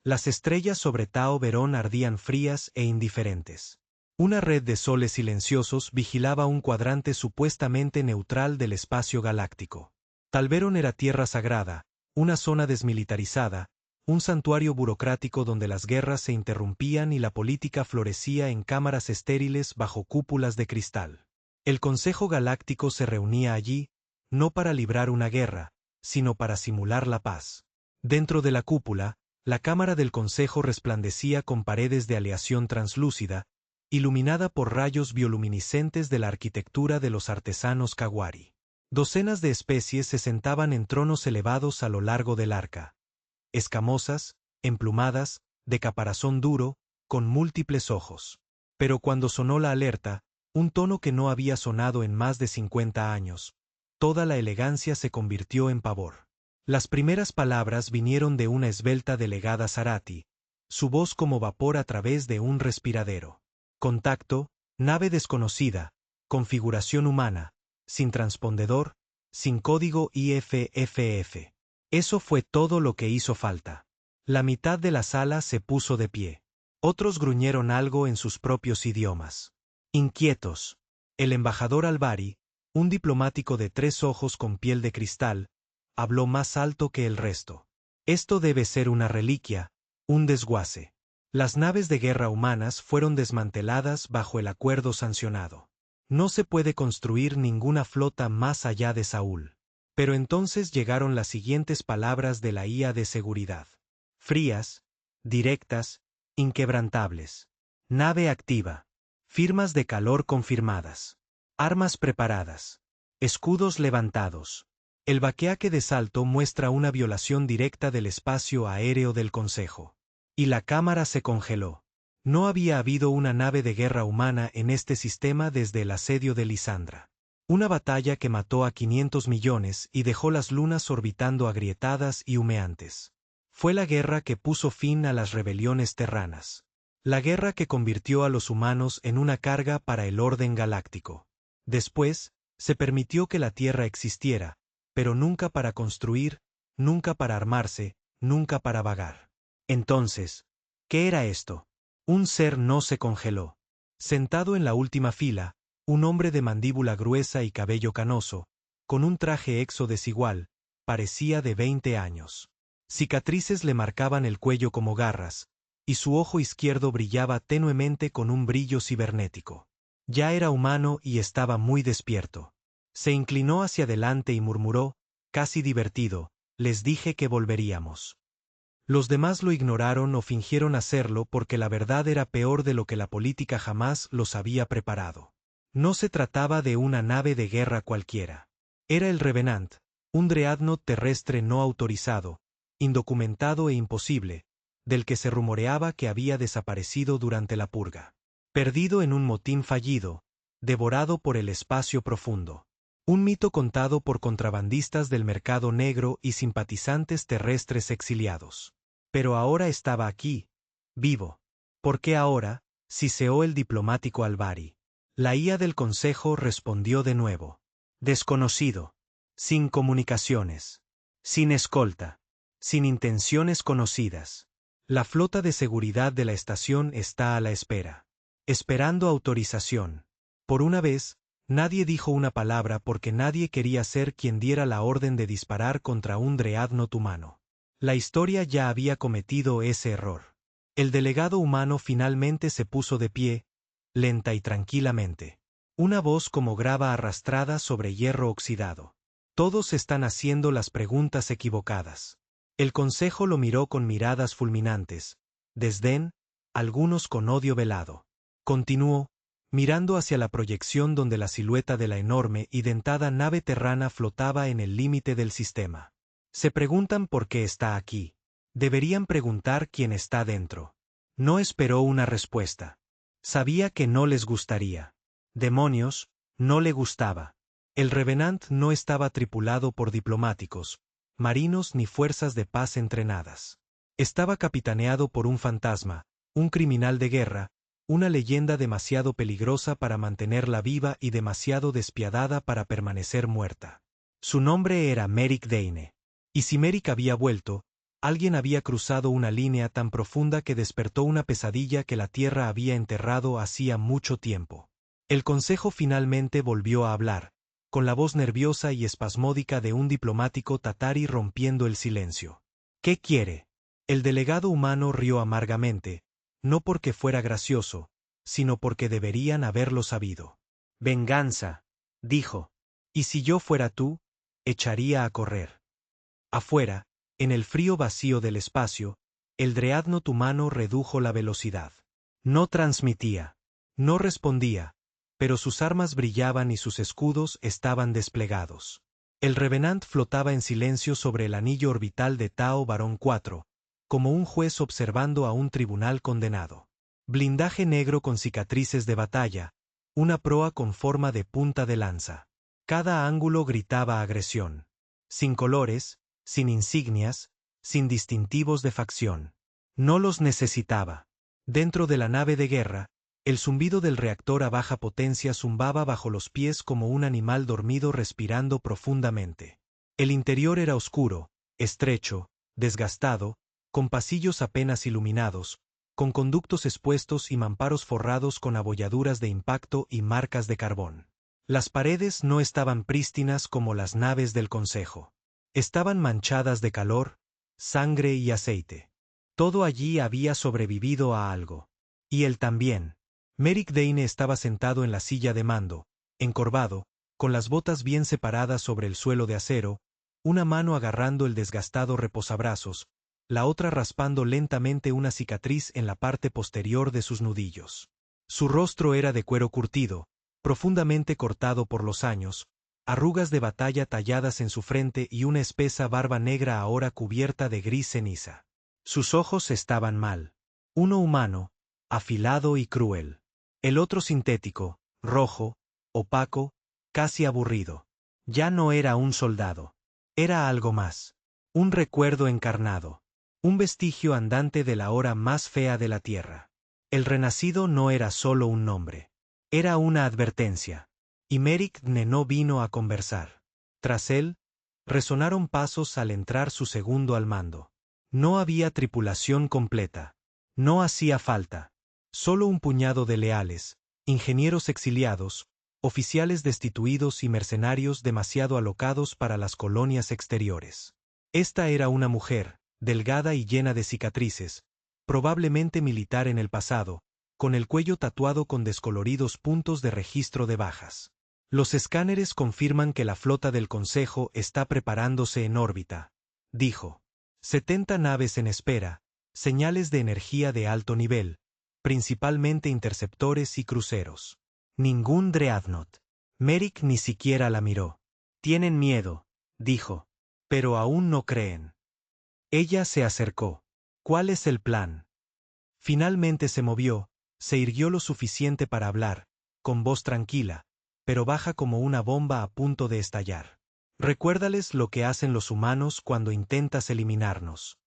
Las estrellas sobre Tao Verón ardían frías e indiferentes. Una red de soles silenciosos vigilaba un cuadrante supuestamente neutral del espacio galáctico. Talverón era tierra sagrada, una zona desmilitarizada, un santuario burocrático donde las guerras se interrumpían y la política florecía en cámaras estériles bajo cúpulas de cristal. El Consejo Galáctico se reunía allí, no para librar una guerra, sino para simular la paz. Dentro de la cúpula, la cámara del Consejo resplandecía con paredes de aleación translúcida, iluminada por rayos bioluminiscentes de la arquitectura de los artesanos Kawari. Docenas de especies se sentaban en tronos elevados a lo largo del arca. Escamosas, emplumadas, de caparazón duro, con múltiples ojos. Pero cuando sonó la alerta, un tono que no había sonado en más de 50 años, toda la elegancia se convirtió en pavor. Las primeras palabras vinieron de una esbelta delegada Zarati, su voz como vapor a través de un respiradero. Contacto, nave desconocida, configuración humana, sin transpondedor, sin código IFFF. Eso fue todo lo que hizo falta. La mitad de la sala se puso de pie. Otros gruñeron algo en sus propios idiomas. Inquietos. El embajador Albari, un diplomático de 3 ojos con piel de cristal, habló más alto que el resto. Esto debe ser una reliquia, un desguace. Las naves de guerra humanas fueron desmanteladas bajo el acuerdo sancionado. No se puede construir ninguna flota más allá de Saúl. Pero entonces llegaron las siguientes palabras de la IA de seguridad. Frías, directas, inquebrantables. Nave activa. Firmas de calor confirmadas. Armas preparadas. Escudos levantados. El baqueaque de salto muestra una violación directa del espacio aéreo del Consejo. Y la cámara se congeló. No había habido una nave de guerra humana en este sistema desde el asedio de Lisandra. Una batalla que mató a 500 millones y dejó las lunas orbitando agrietadas y humeantes. Fue la guerra que puso fin a las rebeliones terranas. La guerra que convirtió a los humanos en una carga para el orden galáctico. Después, se permitió que la Tierra existiera, pero nunca para construir, nunca para armarse, nunca para vagar. Entonces, ¿qué era esto? Un ser no se congeló. Sentado en la última fila, un hombre de mandíbula gruesa y cabello canoso, con un traje exo desigual, parecía de 20 años. Cicatrices le marcaban el cuello como garras, y su ojo izquierdo brillaba tenuemente con un brillo cibernético. Ya era humano y estaba muy despierto. Se inclinó hacia adelante y murmuró, casi divertido, les dije que volveríamos. Los demás lo ignoraron o fingieron hacerlo porque la verdad era peor de lo que la política jamás los había preparado. No se trataba de una nave de guerra cualquiera. Era el Revenant, un dreadnought terrestre no autorizado, indocumentado e imposible, del que se rumoreaba que había desaparecido durante la purga. Perdido en un motín fallido, devorado por el espacio profundo. Un mito contado por contrabandistas del mercado negro y simpatizantes terrestres exiliados. Pero ahora estaba aquí, vivo. ¿Por qué ahora? Siseó el diplomático Albari. La IA del Consejo respondió de nuevo. Desconocido. Sin comunicaciones. Sin escolta. Sin intenciones conocidas. La flota de seguridad de la estación está a la espera. Esperando autorización. Por una vez, nadie dijo una palabra porque nadie quería ser quien diera la orden de disparar contra un dreadnought humano. La historia ya había cometido ese error. El delegado humano finalmente se puso de pie, lenta y tranquilamente. Una voz como grava arrastrada sobre hierro oxidado. Todos están haciendo las preguntas equivocadas. El Consejo lo miró con miradas fulminantes, desdén, algunos con odio velado. Continuó, mirando hacia la proyección donde la silueta de la enorme y dentada nave terrana flotaba en el límite del sistema. Se preguntan por qué está aquí. Deberían preguntar quién está dentro. No esperó una respuesta. Sabía que no les gustaría. Demonios, no le gustaba. El Revenant no estaba tripulado por diplomáticos, marinos ni fuerzas de paz entrenadas. Estaba capitaneado por un fantasma, un criminal de guerra, una leyenda demasiado peligrosa para mantenerla viva y demasiado despiadada para permanecer muerta. Su nombre era Merrick Dane. Y si Merrick había vuelto, Alguien había cruzado una línea tan profunda que despertó una pesadilla que la Tierra había enterrado hacía mucho tiempo. El Consejo finalmente volvió a hablar, con la voz nerviosa y espasmódica de un diplomático tatarí rompiendo el silencio. ¿Qué quiere? El delegado humano rió amargamente, no porque fuera gracioso, sino porque deberían haberlo sabido. Venganza, dijo. Y si yo fuera tú, echaría a correr. Afuera, en el frío vacío del espacio, el dreadnought humano redujo la velocidad. No transmitía. No respondía, pero sus armas brillaban y sus escudos estaban desplegados. El Revenant flotaba en silencio sobre el anillo orbital de Tau Barón 4, como un juez observando a un tribunal condenado. Blindaje negro con cicatrices de batalla, una proa con forma de punta de lanza. Cada ángulo gritaba agresión. Sin colores, sin insignias, sin distintivos de facción. No los necesitaba. Dentro de la nave de guerra, el zumbido del reactor a baja potencia zumbaba bajo los pies como un animal dormido respirando profundamente. El interior era oscuro, estrecho, desgastado, con pasillos apenas iluminados, con conductos expuestos y mamparos forrados con abolladuras de impacto y marcas de carbón. Las paredes no estaban prístinas como las naves del Consejo. Estaban manchadas de calor, sangre y aceite. Todo allí había sobrevivido a algo. Y él también. Merrick Dane estaba sentado en la silla de mando, encorvado, con las botas bien separadas sobre el suelo de acero, una mano agarrando el desgastado reposabrazos, la otra raspando lentamente una cicatriz en la parte posterior de sus nudillos. Su rostro era de cuero curtido, profundamente cortado por los años, arrugas de batalla talladas en su frente y una espesa barba negra ahora cubierta de gris ceniza. Sus ojos estaban mal. Uno humano, afilado y cruel. El otro sintético, rojo, opaco, casi aburrido. Ya no era un soldado. Era algo más. Un recuerdo encarnado. Un vestigio andante de la hora más fea de la Tierra. El renacido no era solo un nombre. Era una advertencia. Y Merrick Dane no vino a conversar. Tras él, resonaron pasos al entrar su segundo al mando. No había tripulación completa. No hacía falta. Solo un puñado de leales, ingenieros exiliados, oficiales destituidos y mercenarios demasiado alocados para las colonias exteriores. Esta era una mujer, delgada y llena de cicatrices, probablemente militar en el pasado, con el cuello tatuado con descoloridos puntos de registro de bajas. Los escáneres confirman que la flota del Consejo está preparándose en órbita, dijo. 70 naves en espera, señales de energía de alto nivel, principalmente interceptores y cruceros. Ningún dreadnought. Merrick ni siquiera la miró. Tienen miedo, dijo. Pero aún no creen. Ella se acercó. ¿Cuál es el plan? Finalmente se movió, se irguió lo suficiente para hablar, con voz tranquila, pero baja como una bomba a punto de estallar. Recuérdales lo que hacen los humanos cuando intentas eliminarnos.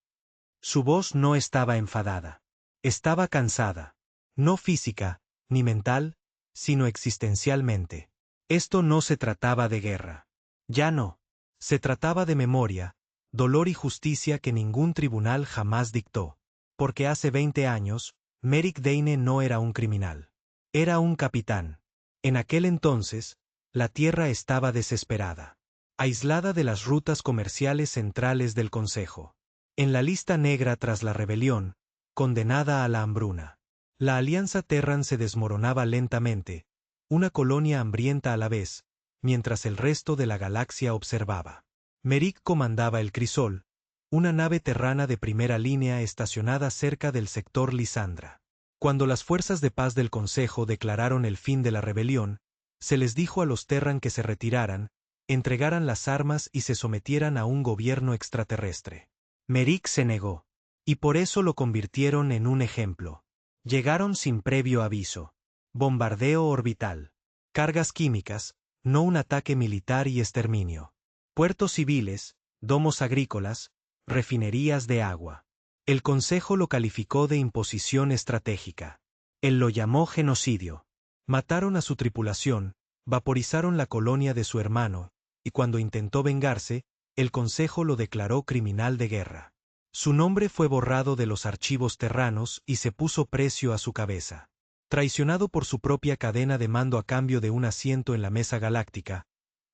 Su voz no estaba enfadada. Estaba cansada. No física, ni mental, sino existencialmente. Esto no se trataba de guerra. Ya no. Se trataba de memoria, dolor y justicia que ningún tribunal jamás dictó. Porque hace 20 años, Merrick Dane no era un criminal. Era un capitán. En aquel entonces, la Tierra estaba desesperada. Aislada de las rutas comerciales centrales del Consejo. En la lista negra tras la rebelión, condenada a la hambruna. La Alianza Terran se desmoronaba lentamente, una colonia hambrienta a la vez, mientras el resto de la galaxia observaba. Merrick comandaba el Crisol, una nave terrana de primera línea estacionada cerca del sector Lisandra. Cuando las fuerzas de paz del Consejo declararon el fin de la rebelión, se les dijo a los Terran que se retiraran, entregaran las armas y se sometieran a un gobierno extraterrestre. Merrick se negó. Y por eso lo convirtieron en un ejemplo. Llegaron sin previo aviso. Bombardeo orbital. Cargas químicas, no un ataque militar y exterminio. Puertos civiles, domos agrícolas, refinerías de agua. El Consejo lo calificó de imposición estratégica. Él lo llamó genocidio. Mataron a su tripulación, vaporizaron la colonia de su hermano, y cuando intentó vengarse, el Consejo lo declaró criminal de guerra. Su nombre fue borrado de los archivos terranos y se puso precio a su cabeza. Traicionado por su propia cadena de mando a cambio de un asiento en la mesa galáctica,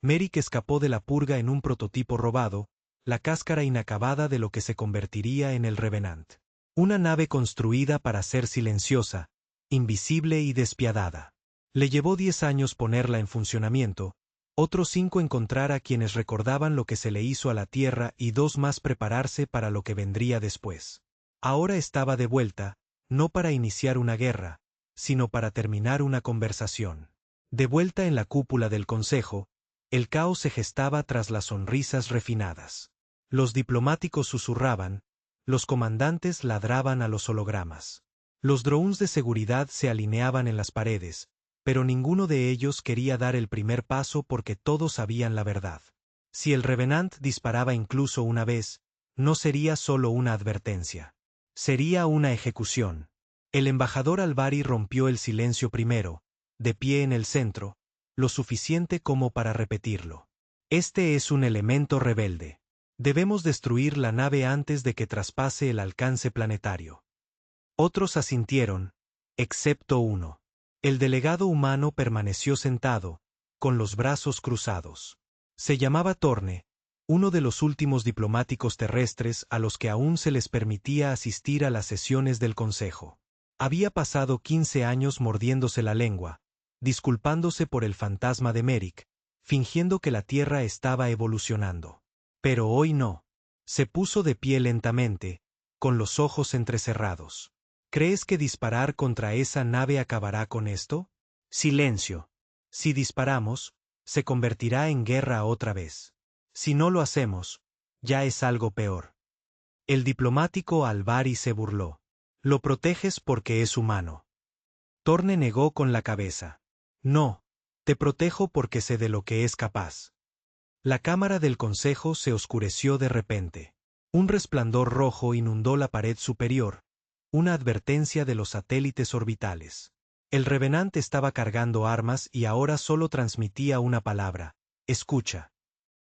Merrick escapó de la purga en un prototipo robado, la cáscara inacabada de lo que se convertiría en el Revenant. Una nave construida para ser silenciosa, invisible y despiadada. Le llevó 10 años ponerla en funcionamiento, otros 5 encontrar a quienes recordaban lo que se le hizo a la Tierra y 2 más prepararse para lo que vendría después. Ahora estaba de vuelta, no para iniciar una guerra, sino para terminar una conversación. De vuelta en la cúpula del Consejo, el caos se gestaba tras las sonrisas refinadas. Los diplomáticos susurraban, los comandantes ladraban a los hologramas. Los drones de seguridad se alineaban en las paredes, pero ninguno de ellos quería dar el primer paso porque todos sabían la verdad. Si el Revenant disparaba incluso una vez, no sería solo una advertencia. Sería una ejecución. El embajador Alvari rompió el silencio primero, de pie en el centro, lo suficiente como para repetirlo. Este es un elemento rebelde. Debemos destruir la nave antes de que traspase el alcance planetario. Otros asintieron, excepto uno. El delegado humano permaneció sentado, con los brazos cruzados. Se llamaba Torne, uno de los últimos diplomáticos terrestres a los que aún se les permitía asistir a las sesiones del Consejo. Había pasado 15 años mordiéndose la lengua, disculpándose por el fantasma de Merrick, fingiendo que la Tierra estaba evolucionando. Pero hoy no. Se puso de pie lentamente, con los ojos entrecerrados. ¿Crees que disparar contra esa nave acabará con esto? Silencio. Si disparamos, se convertirá en guerra otra vez. Si no lo hacemos, ya es algo peor. El diplomático Alvari se burló. Lo proteges porque es humano. Torne negó con la cabeza. No, te protejo porque sé de lo que es capaz. La cámara del consejo se oscureció de repente. Un resplandor rojo inundó la pared superior, una advertencia de los satélites orbitales. El Revenant estaba cargando armas y ahora solo transmitía una palabra: escucha.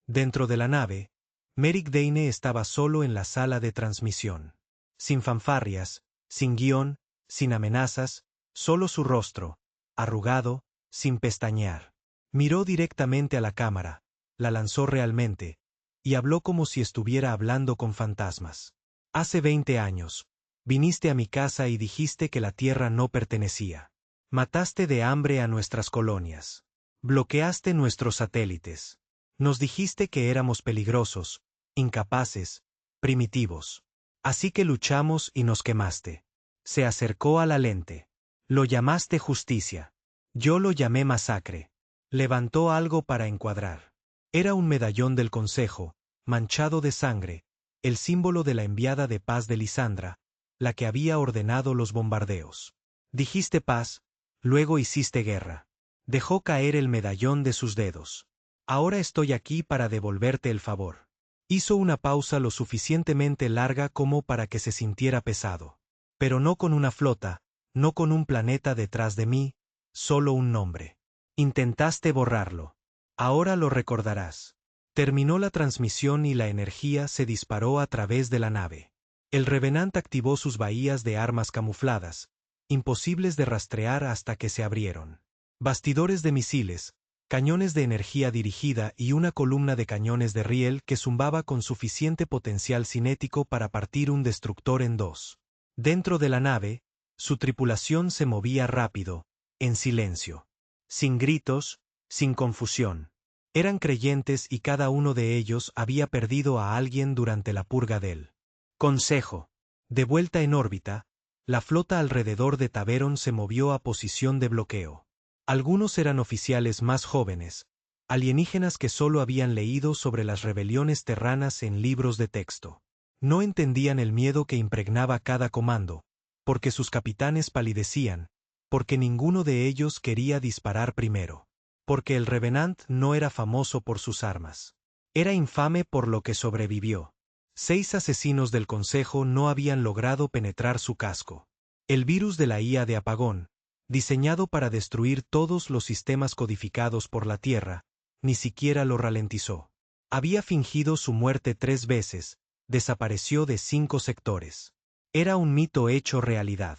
Dentro de la nave, Merrick Dane estaba solo en la sala de transmisión. Sin fanfarrias, sin guión, sin amenazas, solo su rostro, arrugado, sin pestañear. Miró directamente a la cámara, la lanzó realmente, y habló como si estuviera hablando con fantasmas. Hace 20 años, viniste a mi casa y dijiste que la Tierra no pertenecía. Mataste de hambre a nuestras colonias. Bloqueaste nuestros satélites. Nos dijiste que éramos peligrosos, incapaces, primitivos. Así que luchamos y nos quemaste. Se acercó a la lente. Lo llamaste justicia. Yo lo llamé masacre. Levantó algo para encuadrar. Era un medallón del Consejo, manchado de sangre, el símbolo de la enviada de paz de Lisandra, la que había ordenado los bombardeos. Dijiste paz, luego hiciste guerra. Dejó caer el medallón de sus dedos. Ahora estoy aquí para devolverte el favor. Hizo una pausa lo suficientemente larga como para que se sintiera pesado. Pero no con una flota, no con un planeta detrás de mí, solo un nombre. Intentaste borrarlo. Ahora lo recordarás. Terminó la transmisión y la energía se disparó a través de la nave. El Revenant activó sus bahías de armas camufladas, imposibles de rastrear hasta que se abrieron. Bastidores de misiles, cañones de energía dirigida y una columna de cañones de riel que zumbaba con suficiente potencial cinético para partir un destructor en dos. Dentro de la nave, su tripulación se movía rápido, en silencio. Sin gritos, sin confusión. Eran creyentes y cada uno de ellos había perdido a alguien durante la purga del Consejo. De vuelta en órbita, la flota alrededor de Taveron se movió a posición de bloqueo. Algunos eran oficiales más jóvenes, alienígenas que solo habían leído sobre las rebeliones terranas en libros de texto. No entendían el miedo que impregnaba cada comando, porque sus capitanes palidecían, porque ninguno de ellos quería disparar primero. Porque el Revenant no era famoso por sus armas. Era infame por lo que sobrevivió. 6 asesinos del Consejo no habían logrado penetrar su casco. El virus de la IA de apagón, diseñado para destruir todos los sistemas codificados por la Tierra, ni siquiera lo ralentizó. Había fingido su muerte 3 veces, desapareció de 5 sectores. Era un mito hecho realidad.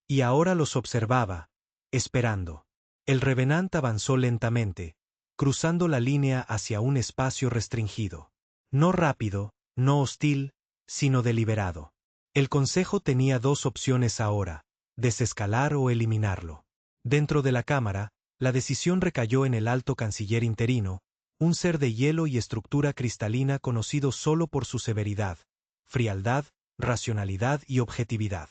Y ahora los observaba, esperando. El Revenant avanzó lentamente, cruzando la línea hacia un espacio restringido. No rápido, no hostil, sino deliberado. El Consejo tenía 2 opciones ahora: desescalar o eliminarlo. Dentro de la Cámara, la decisión recayó en el alto canciller interino, un ser de hielo y estructura cristalina conocido solo por su severidad, frialdad, racionalidad y objetividad.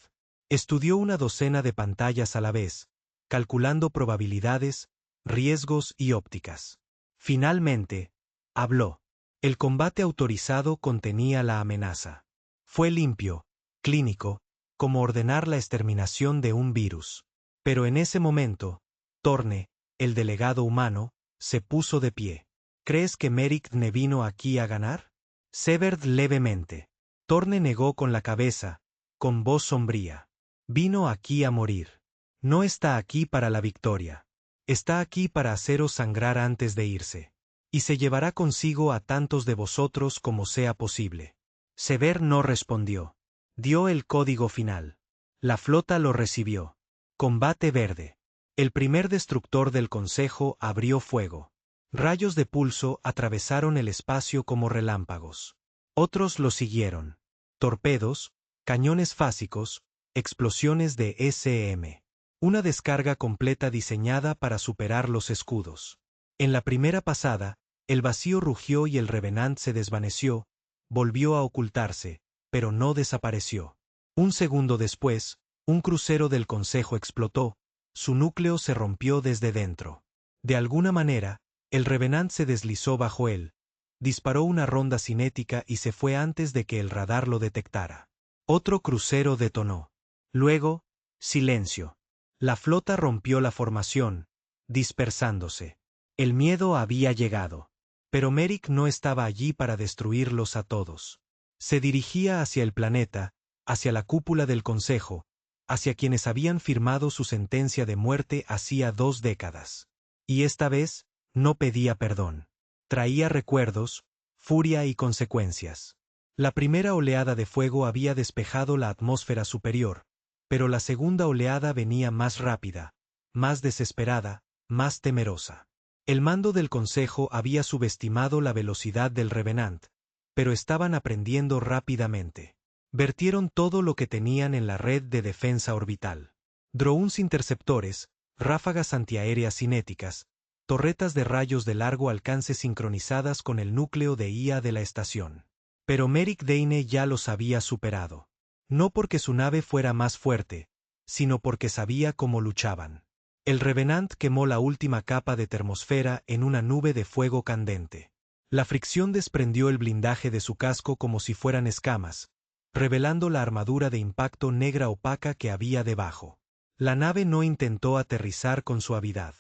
Estudió una docena de pantallas a la vez, calculando probabilidades, riesgos y ópticas. Finalmente, habló. El combate autorizado contenía la amenaza. Fue limpio, clínico, como ordenar la exterminación de un virus. Pero en ese momento, Torne, el delegado humano, se puso de pie. ¿Crees que Merrick ne vino aquí a ganar? Severd levemente. Torne negó con la cabeza, con voz sombría. Vino aquí a morir. No está aquí para la victoria. Está aquí para haceros sangrar antes de irse. Y se llevará consigo a tantos de vosotros como sea posible. Sever no respondió. Dio el código final. La flota lo recibió. Combate verde. El primer destructor del Consejo abrió fuego. Rayos de pulso atravesaron el espacio como relámpagos. Otros lo siguieron. Torpedos, cañones fásicos, explosiones de SM. Una descarga completa diseñada para superar los escudos. En la primera pasada, el vacío rugió y el Revenant se desvaneció, volvió a ocultarse, pero no desapareció. Un segundo después, un crucero del Consejo explotó, su núcleo se rompió desde dentro. De alguna manera, el Revenant se deslizó bajo él, disparó una ronda cinética y se fue antes de que el radar lo detectara. Otro crucero detonó. Luego, silencio. La flota rompió la formación, dispersándose. El miedo había llegado. Pero Merrick no estaba allí para destruirlos a todos. Se dirigía hacia el planeta, hacia la cúpula del Consejo, hacia quienes habían firmado su sentencia de muerte hacía 2 décadas. Y esta vez, no pedía perdón. Traía recuerdos, furia y consecuencias. La primera oleada de fuego había despejado la atmósfera superior, pero la segunda oleada venía más rápida, más desesperada, más temerosa. El mando del Consejo había subestimado la velocidad del Revenant, pero estaban aprendiendo rápidamente. Vertieron todo lo que tenían en la red de defensa orbital. Drones interceptores, ráfagas antiaéreas cinéticas, torretas de rayos de largo alcance sincronizadas con el núcleo de IA de la estación. Pero Merrick Dane ya los había superado. No porque su nave fuera más fuerte, sino porque sabía cómo luchaban. El Revenant quemó la última capa de termosfera en una nube de fuego candente. La fricción desprendió el blindaje de su casco como si fueran escamas, revelando la armadura de impacto negra opaca que había debajo. La nave no intentó aterrizar con suavidad.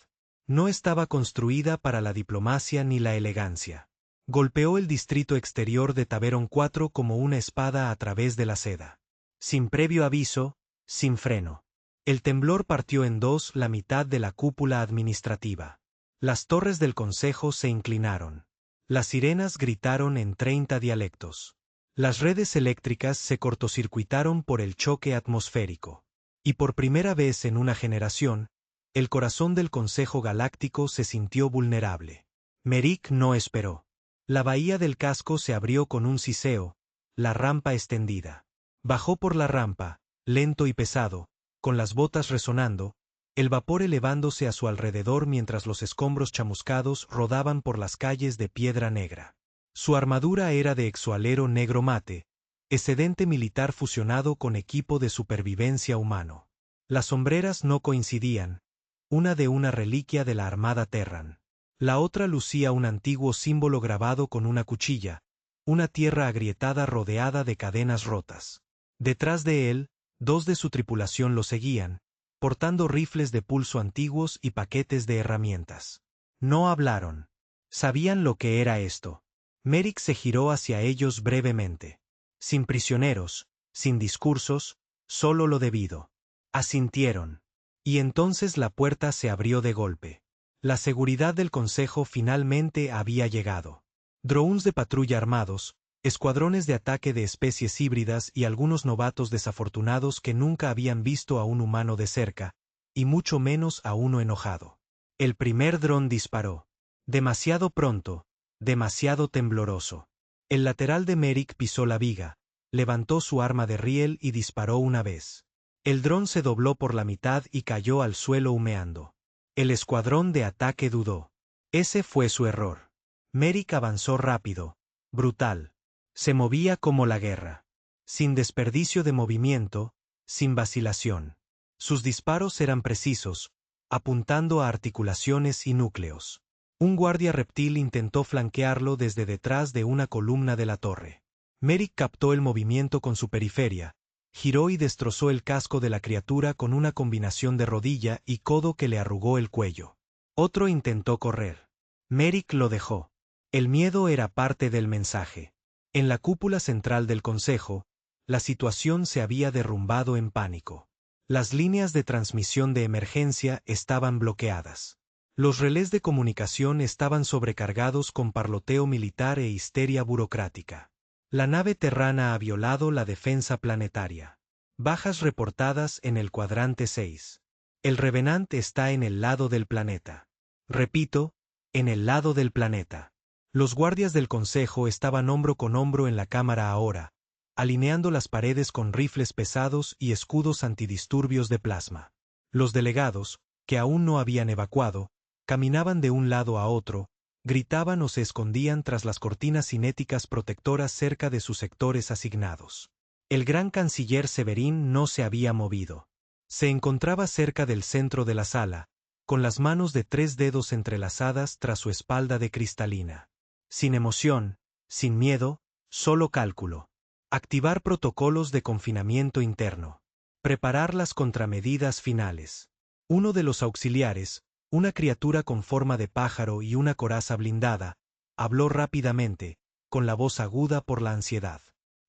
No estaba construida para la diplomacia ni la elegancia. Golpeó el distrito exterior de Taveron 4 como una espada a través de la seda. Sin previo aviso, sin freno. El temblor partió en 2 la mitad de la cúpula administrativa. Las torres del Consejo se inclinaron. Las sirenas gritaron en 30 dialectos. Las redes eléctricas se cortocircuitaron por el choque atmosférico. Y por primera vez en una generación, el corazón del Consejo Galáctico se sintió vulnerable. Merrick no esperó. La bahía del casco se abrió con un siseo, la rampa extendida. Bajó por la rampa, lento y pesado, con las botas resonando, el vapor elevándose a su alrededor mientras los escombros chamuscados rodaban por las calles de piedra negra. Su armadura era de exoalero negro mate, excedente militar fusionado con equipo de supervivencia humano. Las sombreras no coincidían, una de una reliquia de la Armada Terran. La otra lucía un antiguo símbolo grabado con una cuchilla, una tierra agrietada rodeada de cadenas rotas. Detrás de él, 2 de su tripulación lo seguían, portando rifles de pulso antiguos y paquetes de herramientas. No hablaron. Sabían lo que era esto. Merrick se giró hacia ellos brevemente. Sin prisioneros, sin discursos, solo lo debido. Asintieron. Y entonces la puerta se abrió de golpe. La seguridad del Consejo finalmente había llegado. Drones de patrulla armados, escuadrones de ataque de especies híbridas y algunos novatos desafortunados que nunca habían visto a un humano de cerca, y mucho menos a uno enojado. El primer dron disparó. Demasiado pronto, demasiado tembloroso. El lateral de Merrick pisó la viga, levantó su arma de riel y disparó una vez. El dron se dobló por la mitad y cayó al suelo humeando. El escuadrón de ataque dudó. Ese fue su error. Merrick avanzó rápido, brutal. Se movía como la guerra. Sin desperdicio de movimiento, sin vacilación. Sus disparos eran precisos, apuntando a articulaciones y núcleos. Un guardia reptil intentó flanquearlo desde detrás de una columna de la torre. Merrick captó el movimiento con su periferia, giró y destrozó el casco de la criatura con una combinación de rodilla y codo que le arrugó el cuello. Otro intentó correr. Merrick lo dejó. El miedo era parte del mensaje. En la cúpula central del consejo, la situación se había derrumbado en pánico. Las líneas de transmisión de emergencia estaban bloqueadas. Los relés de comunicación estaban sobrecargados con parloteo militar e histeria burocrática. La nave terrana ha violado la defensa planetaria. Bajas reportadas en el cuadrante 6. El Revenant está en el lado del planeta. Repito, en el lado del planeta. Los guardias del consejo estaban hombro con hombro en la cámara ahora, alineando las paredes con rifles pesados y escudos antidisturbios de plasma. Los delegados, que aún no habían evacuado, caminaban de un lado a otro, gritaban o se escondían tras las cortinas cinéticas protectoras cerca de sus sectores asignados. El gran canciller Severin no se había movido. Se encontraba cerca del centro de la sala, con las manos de 3 dedos entrelazadas tras su espalda de cristalina. Sin emoción, sin miedo, solo cálculo. Activar protocolos de confinamiento interno. Preparar las contramedidas finales. Uno de los auxiliares, una criatura con forma de pájaro y una coraza blindada, habló rápidamente, con la voz aguda por la ansiedad.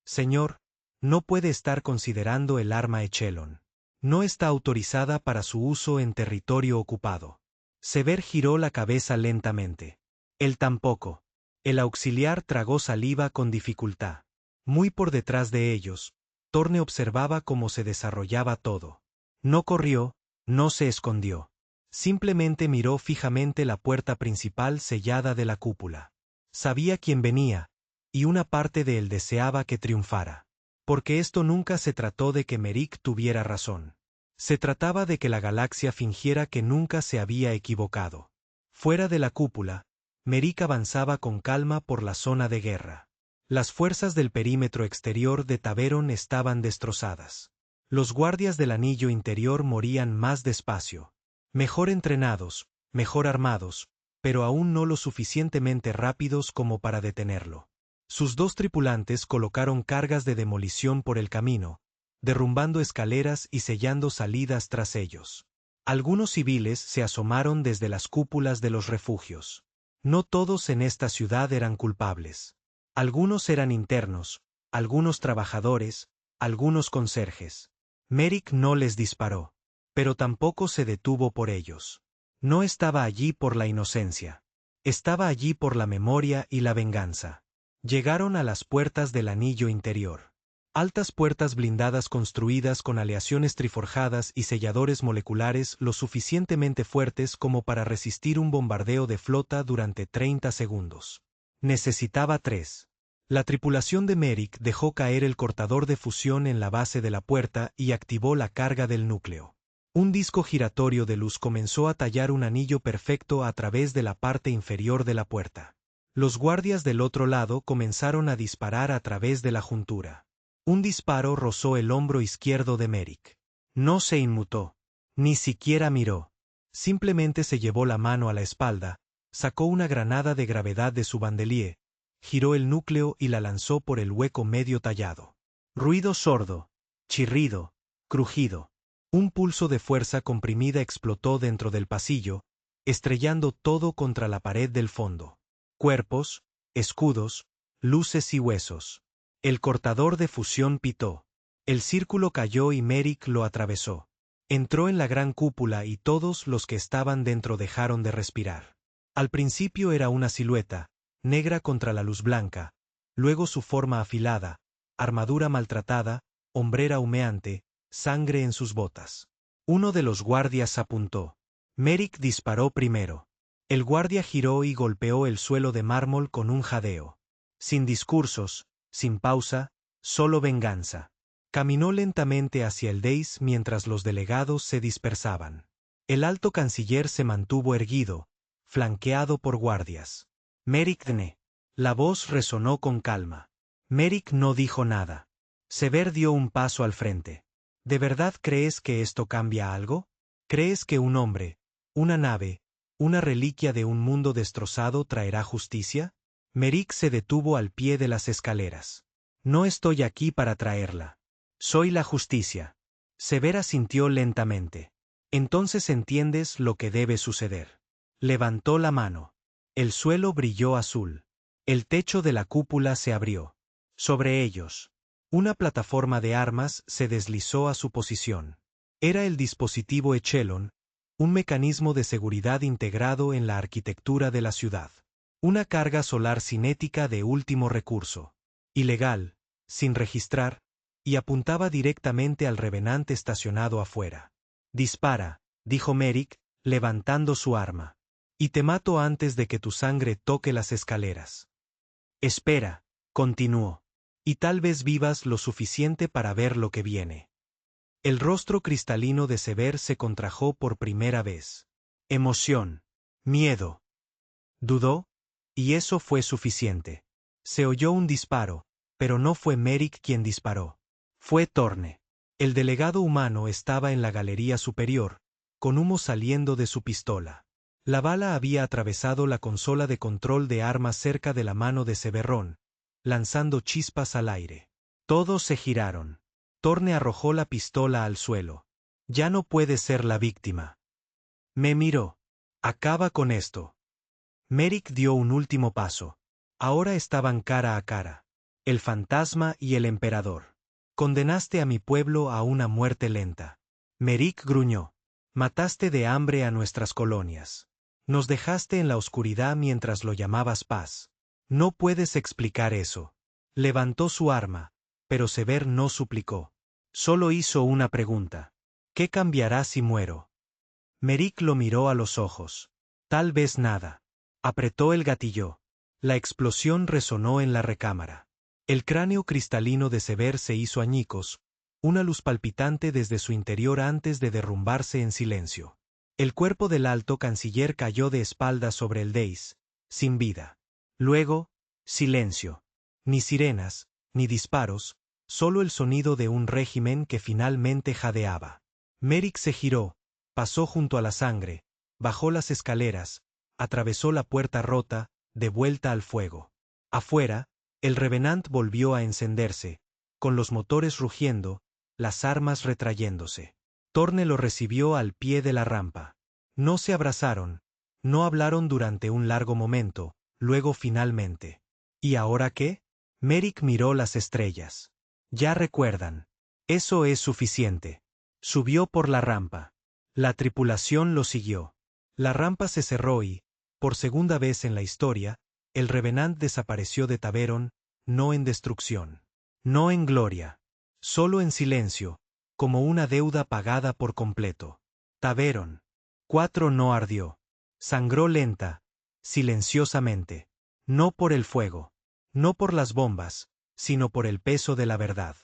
Señor, no puede estar considerando el arma Echelon. No está autorizada para su uso en territorio ocupado. Sever giró la cabeza lentamente. Él tampoco. El auxiliar tragó saliva con dificultad. Muy por detrás de ellos, Thorne observaba cómo se desarrollaba todo. No corrió, no se escondió. Simplemente miró fijamente la puerta principal sellada de la cúpula. Sabía quién venía, y una parte de él deseaba que triunfara. Porque esto nunca se trató de que Merrick tuviera razón. Se trataba de que la galaxia fingiera que nunca se había equivocado. Fuera de la cúpula, Merrick avanzaba con calma por la zona de guerra. Las fuerzas del perímetro exterior de Taveron estaban destrozadas. Los guardias del anillo interior morían más despacio. Mejor entrenados, mejor armados, pero aún no lo suficientemente rápidos como para detenerlo. Sus 2 tripulantes colocaron cargas de demolición por el camino, derrumbando escaleras y sellando salidas tras ellos. Algunos civiles se asomaron desde las cúpulas de los refugios. No todos en esta ciudad eran culpables. Algunos eran internos, algunos trabajadores, algunos conserjes. Merrick no les disparó, pero tampoco se detuvo por ellos. No estaba allí por la inocencia. Estaba allí por la memoria y la venganza. Llegaron a las puertas del anillo interior. Altas puertas blindadas construidas con aleaciones triforjadas y selladores moleculares lo suficientemente fuertes como para resistir un bombardeo de flota durante 30 segundos. Necesitaba 3. La tripulación de Merrick dejó caer el cortador de fusión en la base de la puerta y activó la carga del núcleo. Un disco giratorio de luz comenzó a tallar un anillo perfecto a través de la parte inferior de la puerta. Los guardias del otro lado comenzaron a disparar a través de la juntura. Un disparo rozó el hombro izquierdo de Merrick. No se inmutó. Ni siquiera miró. Simplemente se llevó la mano a la espalda, sacó una granada de gravedad de su bandelier, giró el núcleo y la lanzó por el hueco medio tallado. Ruido sordo, chirrido, crujido. Un pulso de fuerza comprimida explotó dentro del pasillo, estrellando todo contra la pared del fondo. Cuerpos, escudos, luces y huesos. El cortador de fusión pitó. El círculo cayó y Merrick lo atravesó. Entró en la gran cúpula y todos los que estaban dentro dejaron de respirar. Al principio era una silueta, negra contra la luz blanca, luego su forma afilada, armadura maltratada, hombrera humeante, sangre en sus botas. Uno de los guardias apuntó. Merrick disparó primero. El guardia giró y golpeó el suelo de mármol con un jadeo. Sin discursos, sin pausa, solo venganza. Caminó lentamente hacia el dais mientras los delegados se dispersaban. El alto canciller se mantuvo erguido, flanqueado por guardias. Merrick Dne. La voz resonó con calma. Merrick no dijo nada. Sever dio un paso al frente. ¿De verdad crees que esto cambia algo? ¿Crees que un hombre, una nave, una reliquia de un mundo destrozado traerá justicia? Merrick se detuvo al pie de las escaleras. No estoy aquí para traerla. Soy la justicia. Sever asintió lentamente. Entonces entiendes lo que debe suceder. Levantó la mano. El suelo brilló azul. El techo de la cúpula se abrió. Sobre ellos, una plataforma de armas se deslizó a su posición. Era el dispositivo Echelon, un mecanismo de seguridad integrado en la arquitectura de la ciudad. Una carga solar cinética de último recurso. Ilegal, sin registrar, y apuntaba directamente al revenante estacionado afuera. Dispara, dijo Merrick, levantando su arma. Y te mato antes de que tu sangre toque las escaleras. Espera, continuó. Y tal vez vivas lo suficiente para ver lo que viene. El rostro cristalino de Sever se contrajo por primera vez. Emoción. Miedo. Dudó, y eso fue suficiente. Se oyó un disparo, pero no fue Merrick quien disparó. Fue Thorne. El delegado humano estaba en la galería superior, con humo saliendo de su pistola. La bala había atravesado la consola de control de armas cerca de la mano de Severrón, lanzando chispas al aire. Todos se giraron. Thorne arrojó la pistola al suelo. Ya no puede ser la víctima. Me miró. Acaba con esto. Merrick dio un último paso. Ahora estaban cara a cara. El fantasma y el emperador. Condenaste a mi pueblo a una muerte lenta. Merrick gruñó. Mataste de hambre a nuestras colonias. Nos dejaste en la oscuridad mientras lo llamabas paz. No puedes explicar eso. Levantó su arma, pero Sever no suplicó. Solo hizo una pregunta. ¿Qué cambiará si muero? Merrick lo miró a los ojos. Tal vez nada. Apretó el gatillo. La explosión resonó en la recámara. El cráneo cristalino de Sever se hizo añicos, una luz palpitante desde su interior antes de derrumbarse en silencio. El cuerpo del alto canciller cayó de espaldas sobre el dais, sin vida. Luego, silencio. Ni sirenas, ni disparos, solo el sonido de un régimen que finalmente jadeaba. Merrick se giró, pasó junto a la sangre, bajó las escaleras, atravesó la puerta rota, de vuelta al fuego. Afuera, el Revenant volvió a encenderse, con los motores rugiendo, las armas retrayéndose. Thorne lo recibió al pie de la rampa. No se abrazaron, no hablaron durante un largo momento, luego finalmente. ¿Y ahora qué? Merrick miró las estrellas. Ya recuerdan. Eso es suficiente. Subió por la rampa. La tripulación lo siguió. La rampa se cerró y, por segunda vez en la historia, el Revenant desapareció de Taveron, no en destrucción. No en gloria. Solo en silencio, como una deuda pagada por completo. Taveron 4 no ardió. Sangró lenta, silenciosamente. No por el fuego, no por las bombas, sino por el peso de la verdad.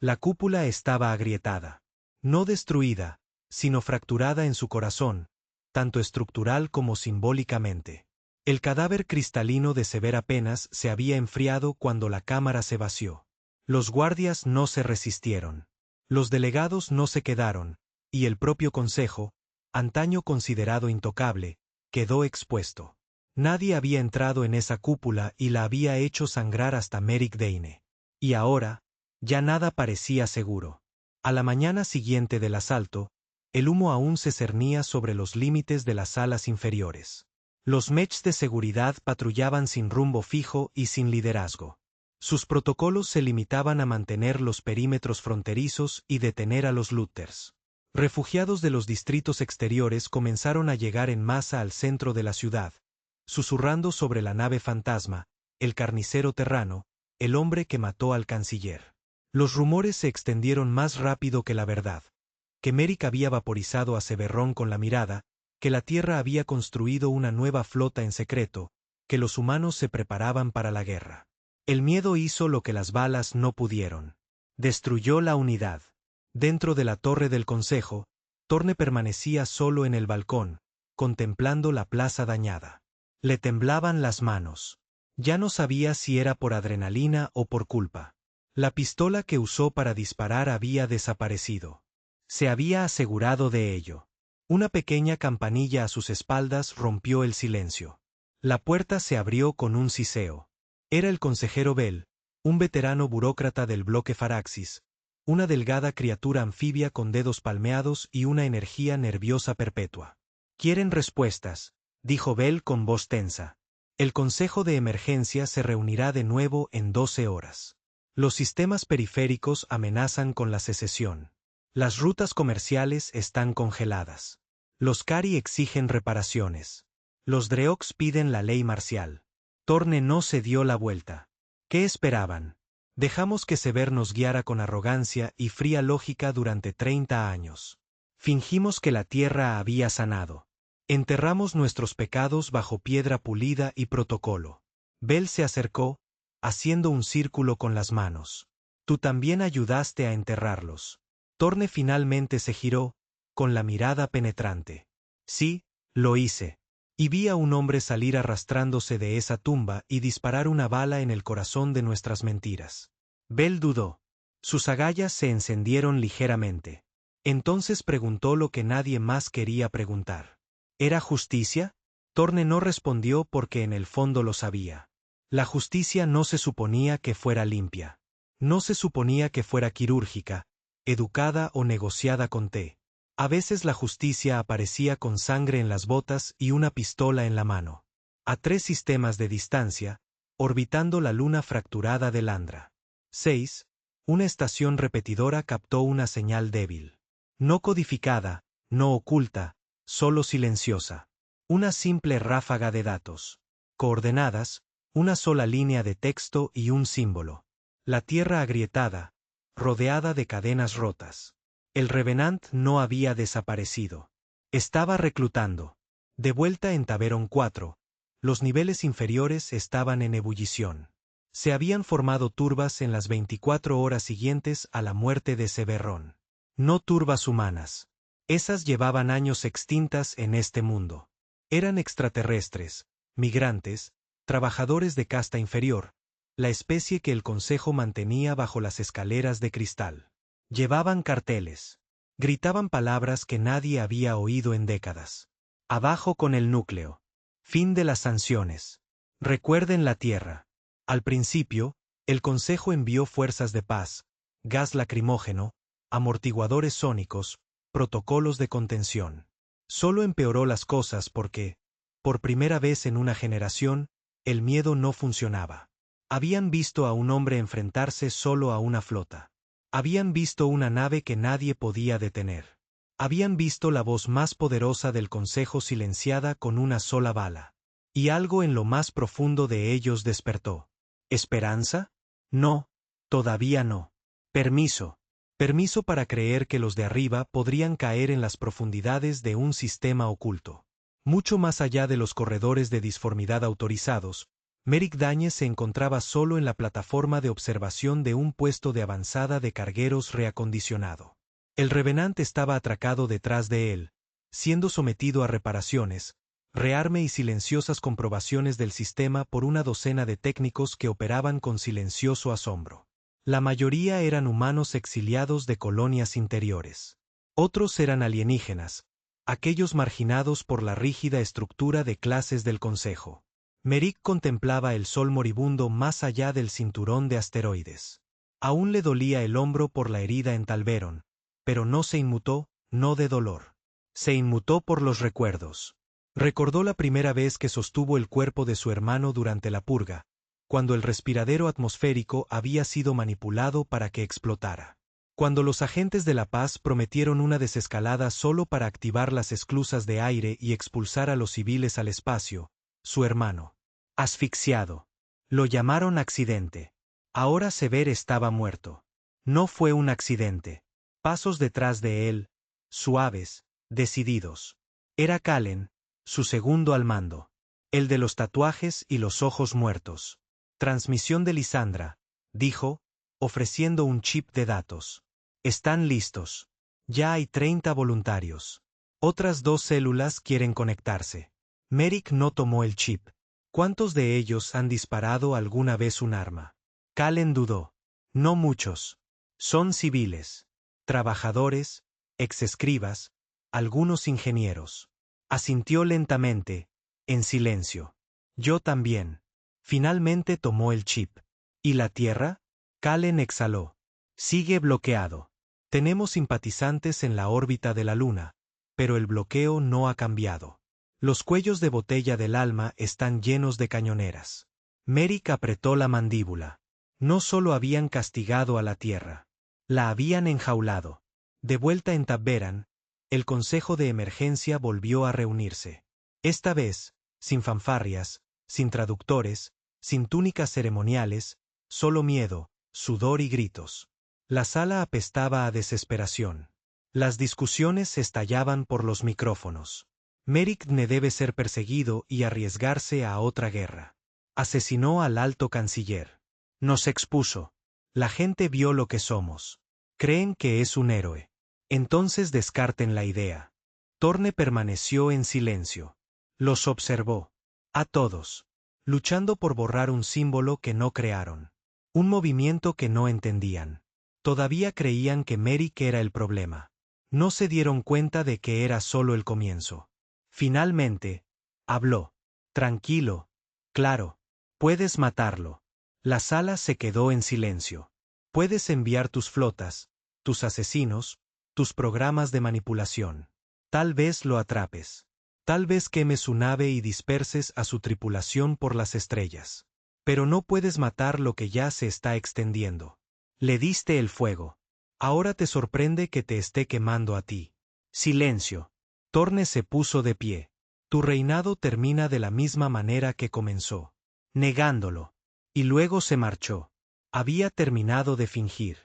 La cúpula estaba agrietada. No destruida, sino fracturada en su corazón, tanto estructural como simbólicamente. El cadáver cristalino de Sever apenas se había enfriado cuando la cámara se vació. Los guardias no se resistieron. Los delegados no se quedaron, y el propio consejo, antaño considerado intocable, quedó expuesto. Nadie había entrado en esa cúpula y la había hecho sangrar hasta Merrick Dane. Y ahora, ya nada parecía seguro. A la mañana siguiente del asalto, el humo aún se cernía sobre los límites de las salas inferiores. Los mechs de seguridad patrullaban sin rumbo fijo y sin liderazgo. Sus protocolos se limitaban a mantener los perímetros fronterizos y detener a los looters. Refugiados de los distritos exteriores comenzaron a llegar en masa al centro de la ciudad, susurrando sobre la nave fantasma, el carnicero terrano, el hombre que mató al canciller. Los rumores se extendieron más rápido que la verdad. Que Merrick había vaporizado a Severrón con la mirada, que la Tierra había construido una nueva flota en secreto, que los humanos se preparaban para la guerra. El miedo hizo lo que las balas no pudieron. Destruyó la unidad. Dentro de la torre del consejo, Thorne permanecía solo en el balcón, contemplando la plaza dañada. Le temblaban las manos. Ya no sabía si era por adrenalina o por culpa. La pistola que usó para disparar había desaparecido. Se había asegurado de ello. Una pequeña campanilla a sus espaldas rompió el silencio. La puerta se abrió con un siseo. Era el consejero Bell, un veterano burócrata del bloque Faraxis, una delgada criatura anfibia con dedos palmeados y una energía nerviosa perpetua. «Quieren respuestas», dijo Bell con voz tensa. «El Consejo de Emergencia se reunirá de nuevo en 12 horas. Los sistemas periféricos amenazan con la secesión. Las rutas comerciales están congeladas. Los Cari exigen reparaciones. Los Dreox piden la ley marcial». Thorne no se dio la vuelta. ¿Qué esperaban? Dejamos que Sever nos guiara con arrogancia y fría lógica durante 30 años. Fingimos que la tierra había sanado. Enterramos nuestros pecados bajo piedra pulida y protocolo. Bell se acercó, haciendo un círculo con las manos. Tú también ayudaste a enterrarlos. Thorne finalmente se giró, con la mirada penetrante. Sí, lo hice. Y vi a un hombre salir arrastrándose de esa tumba y disparar una bala en el corazón de nuestras mentiras. Bell dudó. Sus agallas se encendieron ligeramente. Entonces preguntó lo que nadie más quería preguntar. ¿Era justicia? Thorne no respondió porque en el fondo lo sabía. La justicia no se suponía que fuera limpia. No se suponía que fuera quirúrgica, educada o negociada con té. A veces la justicia aparecía con sangre en las botas y una pistola en la mano. A 3 sistemas de distancia, orbitando la luna fracturada de Landra. 6. Una estación repetidora captó una señal débil. No codificada, no oculta, solo silenciosa. Una simple ráfaga de datos. Coordenadas, una sola línea de texto y un símbolo. La tierra agrietada, rodeada de cadenas rotas. El Revenant no había desaparecido. Estaba reclutando. De vuelta en Taveron 4, los niveles inferiores estaban en ebullición. Se habían formado turbas en las 24 horas siguientes a la muerte de Severrón. No turbas humanas. Esas llevaban años extintas en este mundo. Eran extraterrestres, migrantes, trabajadores de casta inferior, la especie que el Consejo mantenía bajo las escaleras de cristal. Llevaban carteles. Gritaban palabras que nadie había oído en décadas. Abajo con el núcleo. Fin de las sanciones. Recuerden la tierra. Al principio, el Consejo envió fuerzas de paz, gas lacrimógeno, amortiguadores sónicos, protocolos de contención. Solo empeoró las cosas porque, por primera vez en una generación, el miedo no funcionaba. Habían visto a un hombre enfrentarse solo a una flota. Habían visto una nave que nadie podía detener. Habían visto la voz más poderosa del Consejo silenciada con una sola bala. Y algo en lo más profundo de ellos despertó. ¿Esperanza? No, todavía no. Permiso. Permiso para creer que los de arriba podrían caer en las profundidades de un sistema oculto. Mucho más allá de los corredores de disformidad autorizados, Merrick Dáñez se encontraba solo en la plataforma de observación de un puesto de avanzada de cargueros reacondicionado. El Revenant estaba atracado detrás de él, siendo sometido a reparaciones, rearme y silenciosas comprobaciones del sistema por una docena de técnicos que operaban con silencioso asombro. La mayoría eran humanos exiliados de colonias interiores. Otros eran alienígenas, aquellos marginados por la rígida estructura de clases del Consejo. Merrick contemplaba el sol moribundo más allá del cinturón de asteroides. Aún le dolía el hombro por la herida en Talveron, pero no se inmutó, no de dolor. Se inmutó por los recuerdos. Recordó la primera vez que sostuvo el cuerpo de su hermano durante la purga, cuando el respiradero atmosférico había sido manipulado para que explotara. Cuando los agentes de la paz prometieron una desescalada solo para activar las esclusas de aire y expulsar a los civiles al espacio, su hermano. Asfixiado. Lo llamaron accidente. Ahora Sever estaba muerto. No fue un accidente. Pasos detrás de él, suaves, decididos. Era Kallen, su segundo al mando. El de los tatuajes y los ojos muertos. Transmisión de Lisandra, dijo, ofreciendo un chip de datos. Están listos. Ya hay 30 voluntarios. Otras 2 células quieren conectarse. Merrick no tomó el chip. ¿Cuántos de ellos han disparado alguna vez un arma? Kallen dudó. No muchos. Son civiles. Trabajadores, exescribas, algunos ingenieros. Asintió lentamente, en silencio. Yo también. Finalmente tomó el chip. ¿Y la Tierra? Kallen exhaló. Sigue bloqueado. Tenemos simpatizantes en la órbita de la Luna, pero el bloqueo no ha cambiado. Los cuellos de botella del alma están llenos de cañoneras. Merrick apretó la mandíbula. No solo habían castigado a la Tierra, la habían enjaulado. De vuelta en Tabveran, el Consejo de Emergencia volvió a reunirse. Esta vez, sin fanfarrias, sin traductores, sin túnicas ceremoniales, solo miedo, sudor y gritos. La sala apestaba a desesperación. Las discusiones estallaban por los micrófonos. Merrick ne debe ser perseguido y arriesgarse a otra guerra. Asesinó al alto canciller. Nos expuso. La gente vio lo que somos. Creen que es un héroe. Entonces descarten la idea. Torne permaneció en silencio. Los observó. A todos. Luchando por borrar un símbolo que no crearon. Un movimiento que no entendían. Todavía creían que Merrick era el problema. No se dieron cuenta de que era solo el comienzo. Finalmente, habló. Tranquilo. Claro. Puedes matarlo. La sala se quedó en silencio. Puedes enviar tus flotas, tus asesinos, tus programas de manipulación. Tal vez lo atrapes. Tal vez quemes su nave y disperses a su tripulación por las estrellas. Pero no puedes matar lo que ya se está extendiendo. Le diste el fuego. Ahora te sorprende que te esté quemando a ti. Silencio. Torne se puso de pie. Tu reinado termina de la misma manera que comenzó. Negándolo. Y luego se marchó. Había terminado de fingir.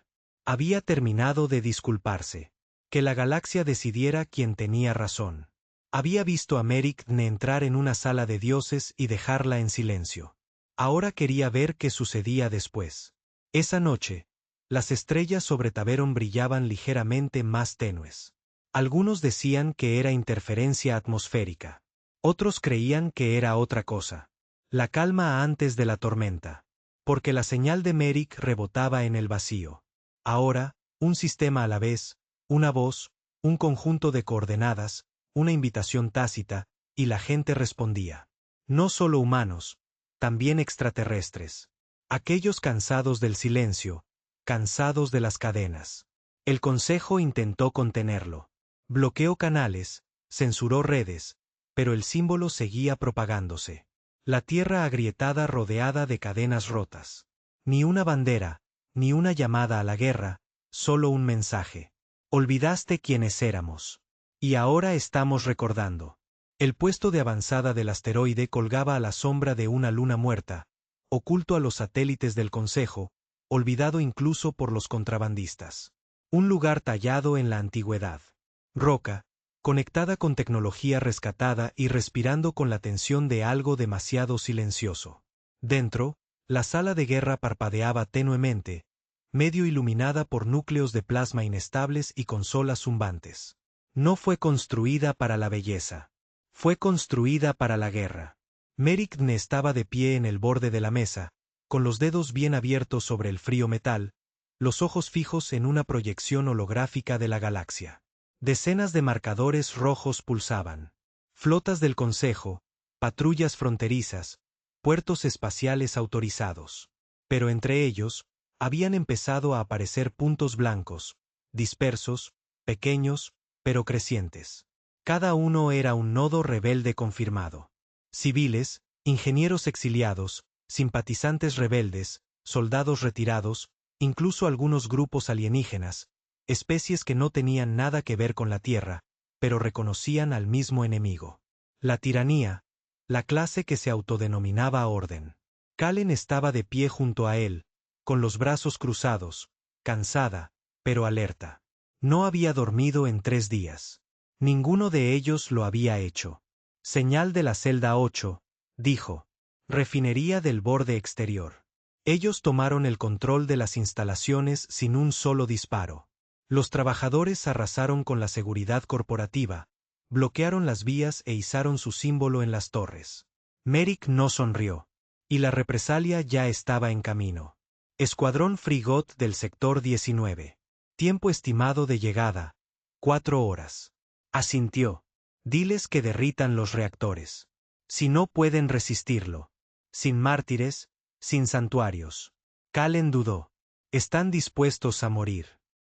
Había terminado de disculparse. Que la galaxia decidiera quién tenía razón. Había visto a Merrick ne entrar en una sala de dioses y dejarla en silencio. Ahora quería ver qué sucedía después. Esa noche, las estrellas sobre Tabveran brillaban ligeramente más tenues. Algunos decían que era interferencia atmosférica. Otros creían que era otra cosa. La calma antes de la tormenta. Porque la señal de Merrick rebotaba en el vacío. Ahora, un sistema a la vez, una voz, un conjunto de coordenadas, una invitación tácita, y la gente respondía. No solo humanos, también extraterrestres. Aquellos cansados del silencio, cansados de las cadenas. El Consejo intentó contenerlo. Bloqueó canales, censuró redes, pero el símbolo seguía propagándose. La tierra agrietada rodeada de cadenas rotas. Ni una bandera, ni una llamada a la guerra, solo un mensaje. Olvidaste quiénes éramos. Y ahora estamos recordando. El puesto de avanzada del asteroide colgaba a la sombra de una luna muerta, oculto a los satélites del Consejo, olvidado incluso por los contrabandistas. Un lugar tallado en la antigüedad. Roca, conectada con tecnología rescatada y respirando con la tensión de algo demasiado silencioso. Dentro, la sala de guerra parpadeaba tenuemente, medio iluminada por núcleos de plasma inestables y consolas zumbantes. No fue construida para la belleza. Fue construida para la guerra. Merrick ne estaba de pie en el borde de la mesa, con los dedos bien abiertos sobre el frío metal, los ojos fijos en una proyección holográfica de la galaxia. Decenas de marcadores rojos pulsaban. Flotas del Consejo, patrullas fronterizas, puertos espaciales autorizados. Pero entre ellos, habían empezado a aparecer puntos blancos, dispersos, pequeños, pero crecientes. Cada uno era un nodo rebelde confirmado. Civiles, ingenieros exiliados, simpatizantes rebeldes, soldados retirados, incluso algunos grupos alienígenas, especies que no tenían nada que ver con la Tierra, pero reconocían al mismo enemigo. La tiranía, la clase que se autodenominaba orden. Kallen estaba de pie junto a él, con los brazos cruzados, cansada, pero alerta. No había dormido en 3 días. Ninguno de ellos lo había hecho. Señal de la celda 8, dijo. Refinería del borde exterior. Ellos tomaron el control de las instalaciones sin un solo disparo. Los trabajadores arrasaron con la seguridad corporativa, bloquearon las vías e izaron su símbolo en las torres. Merrick no sonrió. Y la represalia ya estaba en camino. Escuadrón Frigot del sector 19. Tiempo estimado de llegada: 4 horas. Asintió. Diles que derritan los reactores. Si no pueden resistirlo. Sin mártires, sin santuarios. Kallen dudó. Están dispuestos a morir.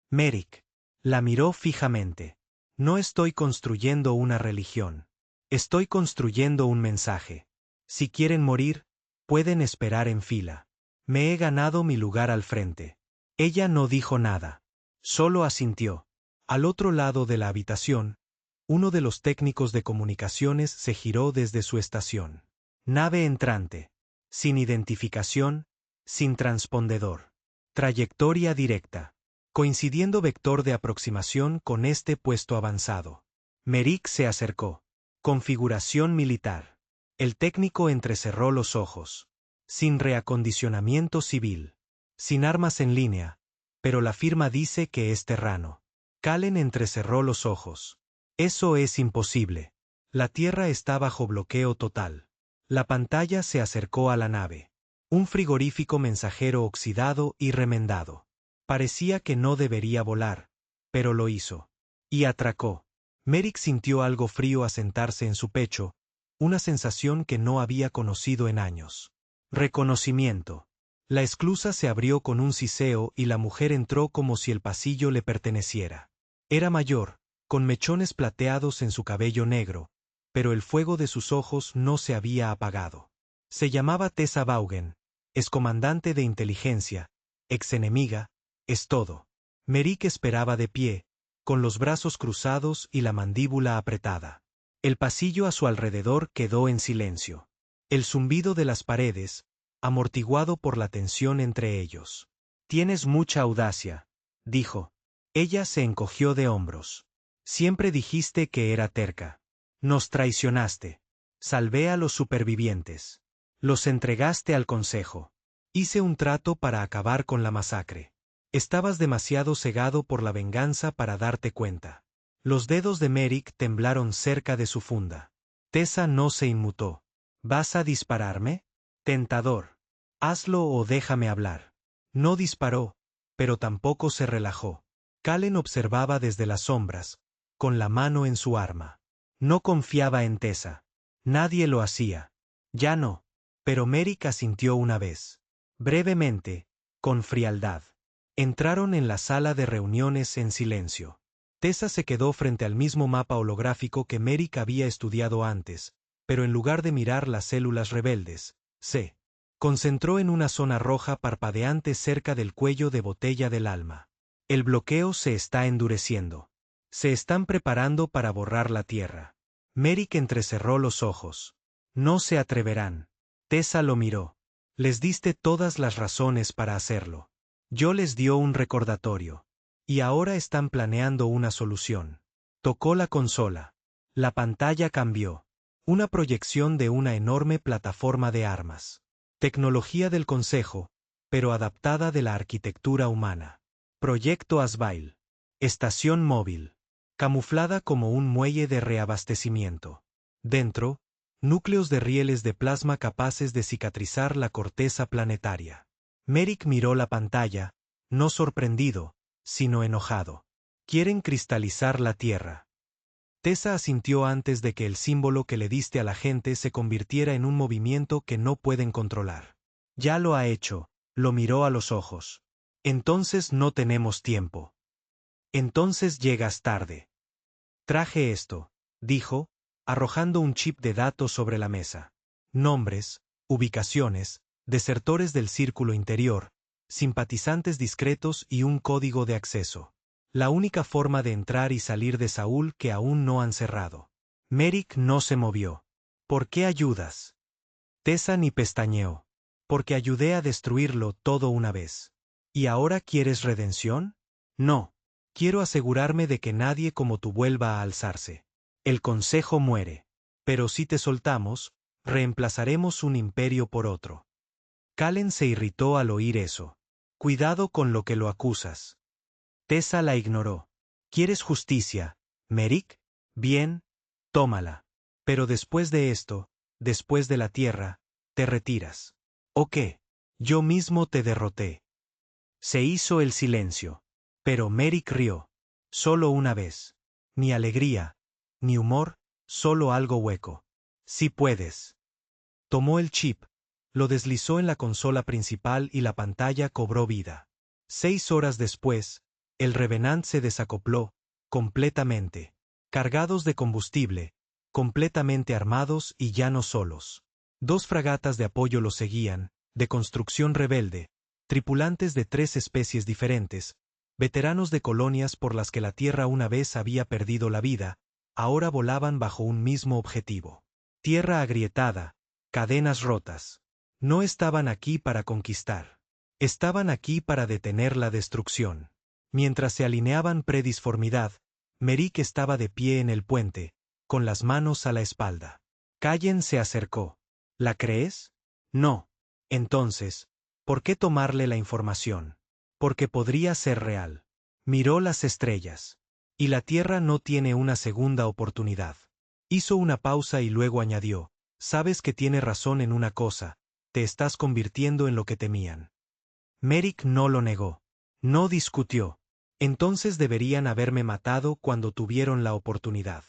Merrick la miró fijamente. No estoy construyendo una religión. Estoy construyendo un mensaje. Si quieren morir, pueden esperar en fila. Me he ganado mi lugar al frente. Ella no dijo nada. Solo asintió. Al otro lado de la habitación, uno de los técnicos de comunicaciones se giró desde su estación. Nave entrante. Sin identificación, sin transpondedor. Trayectoria directa. Coincidiendo vector de aproximación con este puesto avanzado. Merrick se acercó. Configuración militar. El técnico entrecerró los ojos. Sin reacondicionamiento civil. Sin armas en línea. Pero la firma dice que es terrano. Kallen entrecerró los ojos. Eso es imposible. La Tierra está bajo bloqueo total. La pantalla se acercó a la nave. Un frigorífico mensajero oxidado y remendado. Parecía que no debería volar, pero lo hizo. Y atracó. Merrick sintió algo frío asentarse en su pecho, una sensación que no había conocido en años. Reconocimiento. La esclusa se abrió con un siseo y la mujer entró como si el pasillo le perteneciera. Era mayor, con mechones plateados en su cabello negro, pero el fuego de sus ojos no se había apagado. Se llamaba Tessa Vaughan, excomandante de inteligencia, exenemiga, es todo. Merrick esperaba de pie, con los brazos cruzados y la mandíbula apretada. El pasillo a su alrededor quedó en silencio. El zumbido de las paredes, amortiguado por la tensión entre ellos. Tienes mucha audacia, dijo. Ella se encogió de hombros. Siempre dijiste que era terca. Nos traicionaste. Salvé a los supervivientes. Los entregaste al consejo. Hice un trato para acabar con la masacre. Estabas demasiado cegado por la venganza para darte cuenta. Los dedos de Merrick temblaron cerca de su funda. Tessa no se inmutó. ¿Vas a dispararme? Tentador. Hazlo o déjame hablar. No disparó, pero tampoco se relajó. Kallen observaba desde las sombras, con la mano en su arma. No confiaba en Tessa. Nadie lo hacía. Ya no. Pero Merrick asintió una vez. Brevemente, con frialdad. Entraron en la sala de reuniones en silencio. Tessa se quedó frente al mismo mapa holográfico que Merrick había estudiado antes, pero en lugar de mirar las células rebeldes, se concentró en una zona roja parpadeante cerca del cuello de botella del alma. El bloqueo se está endureciendo. Se están preparando para borrar la Tierra. Merrick entrecerró los ojos. No se atreverán. Tessa lo miró. Les diste todas las razones para hacerlo. Yo les dio un recordatorio. Y ahora están planeando una solución. Tocó la consola. La pantalla cambió. Una proyección de una enorme plataforma de armas. Tecnología del Consejo, pero adaptada de la arquitectura humana. Proyecto Asbail. Estación móvil. Camuflada como un muelle de reabastecimiento. Dentro, núcleos de rieles de plasma capaces de cicatrizar la corteza planetaria. Merrick miró la pantalla, no sorprendido, sino enojado. Quieren cristalizar la Tierra. Tessa asintió antes de que el símbolo que le diste a la gente se convirtiera en un movimiento que no pueden controlar. Ya lo ha hecho, lo miró a los ojos. Entonces no tenemos tiempo. Entonces llegas tarde. Traje esto, dijo, arrojando un chip de datos sobre la mesa. Nombres, ubicaciones, desertores del círculo interior, simpatizantes discretos y un código de acceso. La única forma de entrar y salir de Saúl que aún no han cerrado. Merrick no se movió. ¿Por qué ayudas? Tessa ni pestañeó. Porque ayudé a destruirlo todo una vez. ¿Y ahora quieres redención? No. Quiero asegurarme de que nadie como tú vuelva a alzarse. El consejo muere. Pero si te soltamos, reemplazaremos un imperio por otro. Calen se irritó al oír eso. Cuidado con lo que lo acusas. Tessa la ignoró. ¿Quieres justicia, Merrick? Bien, tómala. Pero después de esto, después de la tierra, te retiras. ¿O qué? Yo mismo te derroté. Se hizo el silencio. Pero Merrick rió. Solo una vez. Ni alegría, ni humor, solo algo hueco. Sí puedes. Tomó el chip, lo deslizó en la consola principal y la pantalla cobró vida. 6 horas después, el Revenant se desacopló, completamente. Cargados de combustible, completamente armados y ya no solos. 2 fragatas de apoyo lo seguían, de construcción rebelde, tripulantes de 3 especies diferentes, veteranos de colonias por las que la Tierra una vez había perdido la vida, ahora volaban bajo un mismo objetivo. Tierra agrietada, cadenas rotas. No estaban aquí para conquistar. Estaban aquí para detener la destrucción. Mientras se alineaban predisformidad, Merrick estaba de pie en el puente, con las manos a la espalda. Callen se acercó. ¿La crees? No. Entonces, ¿por qué tomarle la información? Porque podría ser real. Miró las estrellas. Y la Tierra no tiene una segunda oportunidad. Hizo una pausa y luego añadió, sabes que tiene razón en una cosa, te estás convirtiendo en lo que temían. Merrick no lo negó. No discutió. Entonces deberían haberme matado cuando tuvieron la oportunidad.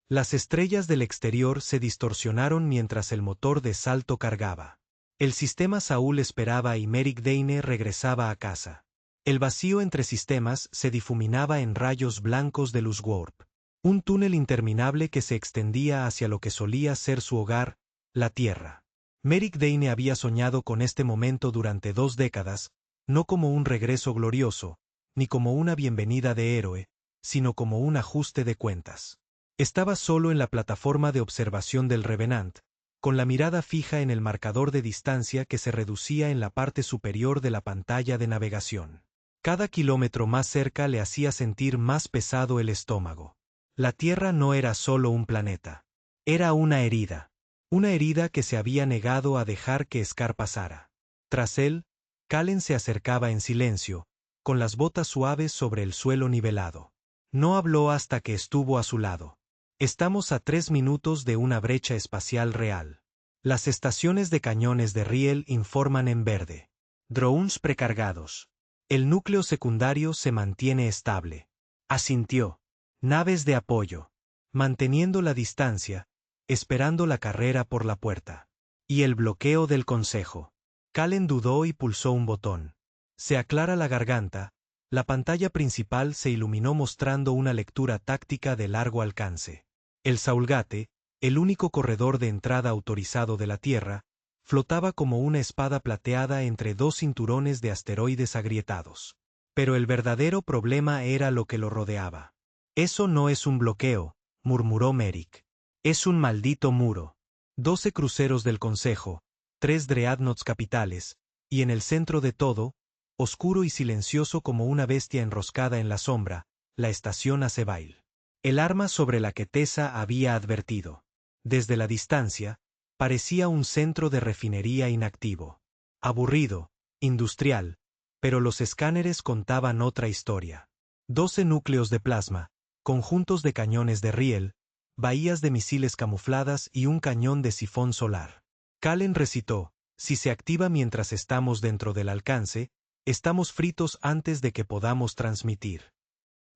Las estrellas del exterior se distorsionaron mientras el motor de salto cargaba. El sistema Saúl esperaba y Merrick Dane regresaba a casa. El vacío entre sistemas se difuminaba en rayos blancos de luz warp. Un túnel interminable que se extendía hacia lo que solía ser su hogar, la Tierra. Merrick Dane había soñado con este momento durante 2 décadas, no como un regreso glorioso, ni como una bienvenida de héroe, sino como un ajuste de cuentas. Estaba solo en la plataforma de observación del Revenant, con la mirada fija en el marcador de distancia que se reducía en la parte superior de la pantalla de navegación. Cada kilómetro más cerca le hacía sentir más pesado el estómago. La Tierra no era solo un planeta. Era una herida. Una herida que se había negado a dejar que Scar pasara. Tras él, Calen se acercaba en silencio, con las botas suaves sobre el suelo nivelado. No habló hasta que estuvo a su lado. Estamos a 3 minutos de una brecha espacial real. Las estaciones de cañones de Riel informan en verde. Drones precargados. El núcleo secundario se mantiene estable. Asintió. Naves de apoyo. Manteniendo la distancia, esperando la carrera por la puerta. Y el bloqueo del consejo. Calen dudó y pulsó un botón. Se aclara la garganta, la pantalla principal se iluminó mostrando una lectura táctica de largo alcance. El Saulgate, el único corredor de entrada autorizado de la Tierra, flotaba como una espada plateada entre 2 cinturones de asteroides agrietados. Pero el verdadero problema era lo que lo rodeaba. Eso no es un bloqueo, murmuró Merrick. Es un maldito muro. 12 cruceros del Consejo, 3 dreadnoughts capitales, y en el centro de todo, oscuro y silencioso como una bestia enroscada en la sombra, la estación Azebail. El arma sobre la que Tessa había advertido. Desde la distancia, parecía un centro de refinería inactivo. Aburrido, industrial, pero los escáneres contaban otra historia. 12 núcleos de plasma, conjuntos de cañones de riel, bahías de misiles camufladas y un cañón de sifón solar. Calen recitó, si se activa mientras estamos dentro del alcance, estamos fritos antes de que podamos transmitir.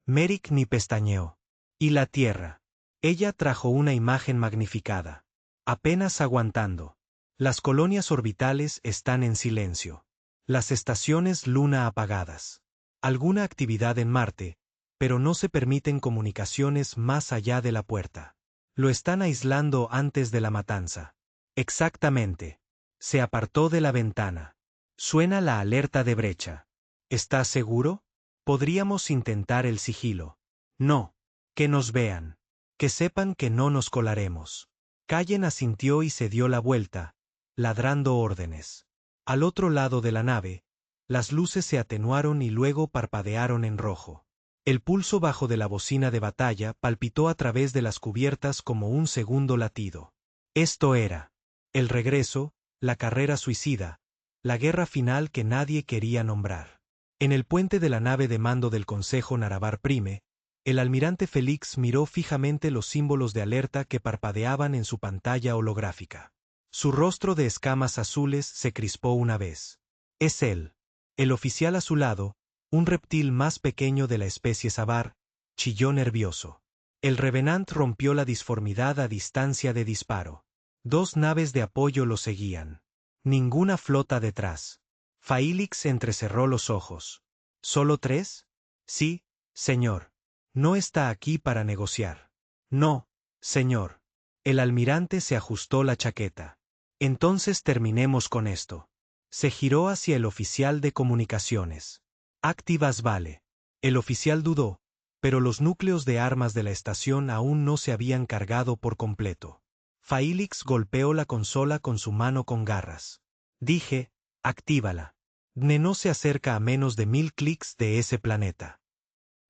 Merrick ni pestañeó. Y la Tierra. Ella trajo una imagen magnificada. Apenas aguantando. Las colonias orbitales están en silencio. Las estaciones Luna apagadas. Alguna actividad en Marte, pero no se permiten comunicaciones más allá de la puerta. Lo están aislando antes de la matanza. Exactamente. Se apartó de la ventana. Suena la alerta de brecha. ¿Estás seguro? Podríamos intentar el sigilo. No. Que nos vean. Que sepan que no nos colaremos. Callen asintió y se dio la vuelta, ladrando órdenes. Al otro lado de la nave, las luces se atenuaron y luego parpadearon en rojo. El pulso bajo de la bocina de batalla palpitó a través de las cubiertas como un segundo latido. Esto era el regreso, la carrera suicida, la guerra final que nadie quería nombrar. En el puente de la nave de mando del Consejo Naravar Prime, el almirante Félix miró fijamente los símbolos de alerta que parpadeaban en su pantalla holográfica. Su rostro de escamas azules se crispó una vez. Es él. El oficial a su lado, un reptil más pequeño de la especie Sabar, chilló nervioso. El Revenant rompió la disformidad a distancia de disparo. 2 naves de apoyo lo seguían. Ninguna flota detrás. Félix entrecerró los ojos. ¿Solo 3? Sí, señor. No está aquí para negociar. No, señor. El almirante se ajustó la chaqueta. Entonces terminemos con esto. Se giró hacia el oficial de comunicaciones. Activas vale. El oficial dudó, pero los núcleos de armas de la estación aún no se habían cargado por completo. Félix golpeó la consola con su mano con garras. Dije, actívala. DNE no se acerca a menos de 1000 clics de ese planeta.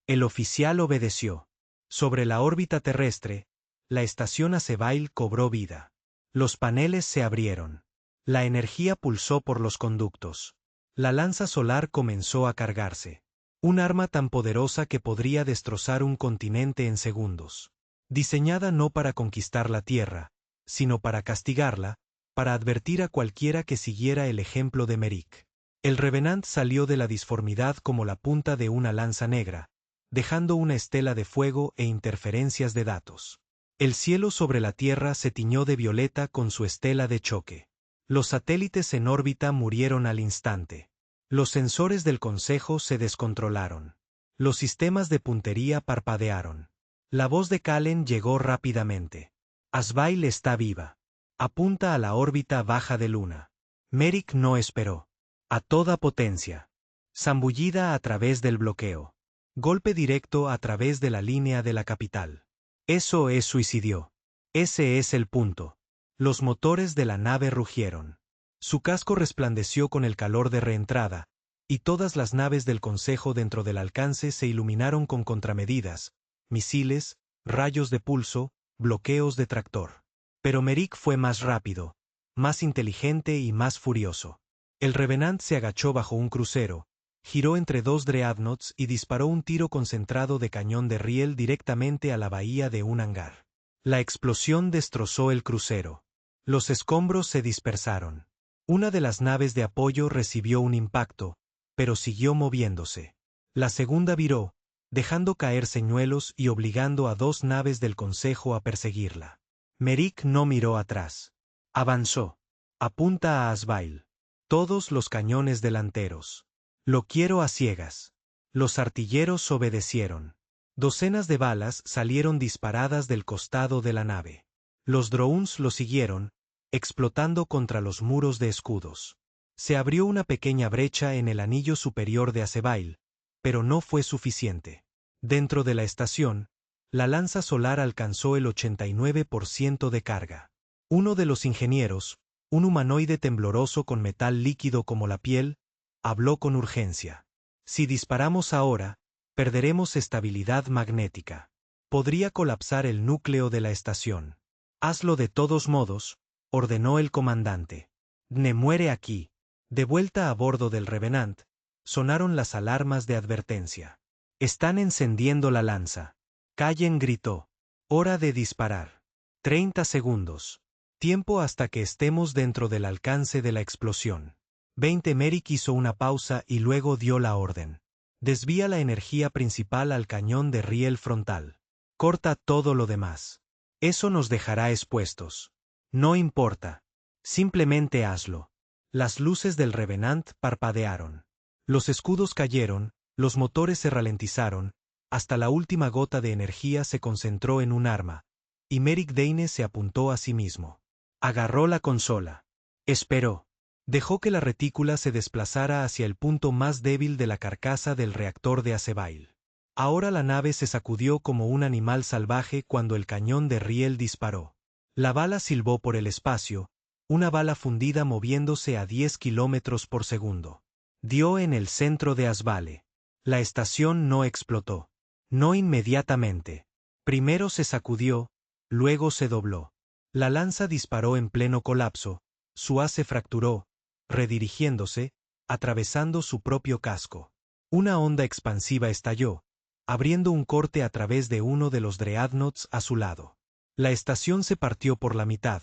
El oficial obedeció. Sobre la órbita terrestre, la estación Azebail cobró vida. Los paneles se abrieron. La energía pulsó por los conductos. La lanza solar comenzó a cargarse. Un arma tan poderosa que podría destrozar un continente en segundos. Diseñada no para conquistar la Tierra, sino para castigarla, para advertir a cualquiera que siguiera el ejemplo de Merrick. El Revenant salió de la disformidad como la punta de una lanza negra, dejando una estela de fuego e interferencias de datos. El cielo sobre la Tierra se tiñó de violeta con su estela de choque. Los satélites en órbita murieron al instante. Los sensores del Consejo se descontrolaron. Los sistemas de puntería parpadearon. La voz de Kallen llegó rápidamente. Azebail está viva. Apunta a la órbita baja de Luna. Merrick no esperó. A toda potencia. Zambullida a través del bloqueo. Golpe directo a través de la línea de la capital. Eso es suicidio. Ese es el punto. Los motores de la nave rugieron. Su casco resplandeció con el calor de reentrada, y todas las naves del Consejo dentro del alcance se iluminaron con contramedidas, misiles, rayos de pulso, bloqueos de tractor. Pero Merrick fue más rápido, más inteligente y más furioso. El Revenant se agachó bajo un crucero, giró entre 2 dreadnoughts y disparó un tiro concentrado de cañón de riel directamente a la bahía de un hangar. La explosión destrozó el crucero. Los escombros se dispersaron. Una de las naves de apoyo recibió un impacto, pero siguió moviéndose. La segunda viró, dejando caer señuelos y obligando a 2 naves del Consejo a perseguirla. Merrick no miró atrás. Avanzó. Apunta a Azebail. Todos los cañones delanteros. Lo quiero a ciegas. Los artilleros obedecieron. Docenas de balas salieron disparadas del costado de la nave. Los drones lo siguieron, explotando contra los muros de escudos. Se abrió una pequeña brecha en el anillo superior de Azebail, pero no fue suficiente. Dentro de la estación, la lanza solar alcanzó el 89% de carga. Uno de los ingenieros, un humanoide tembloroso con metal líquido como la piel, habló con urgencia. Si disparamos ahora, perderemos estabilidad magnética. Podría colapsar el núcleo de la estación. Hazlo de todos modos, ordenó el comandante. DNE muere aquí. De vuelta a bordo del Revenant, sonaron las alarmas de advertencia. Están encendiendo la lanza. Kallen gritó. Hora de disparar. 30 segundos. Tiempo hasta que estemos dentro del alcance de la explosión. 20. Merrick hizo una pausa y luego dio la orden. Desvía la energía principal al cañón de riel frontal. Corta todo lo demás. Eso nos dejará expuestos. No importa. Simplemente hazlo. Las luces del Revenant parpadearon. Los escudos cayeron, los motores se ralentizaron, hasta la última gota de energía se concentró en un arma, y Merrick Dane se apuntó a sí mismo. Agarró la consola. Esperó. Dejó que la retícula se desplazara hacia el punto más débil de la carcasa del reactor de Azebail. Ahora la nave se sacudió como un animal salvaje cuando el cañón de riel disparó. La bala silbó por el espacio, una bala fundida moviéndose a 10 kilómetros por segundo. Dio en el centro de Asvale. La estación no explotó. No inmediatamente. Primero se sacudió, luego se dobló. La lanza disparó en pleno colapso, su haz se fracturó, redirigiéndose, atravesando su propio casco. Una onda expansiva estalló, abriendo un corte a través de uno de los dreadnoughts a su lado. La estación se partió por la mitad,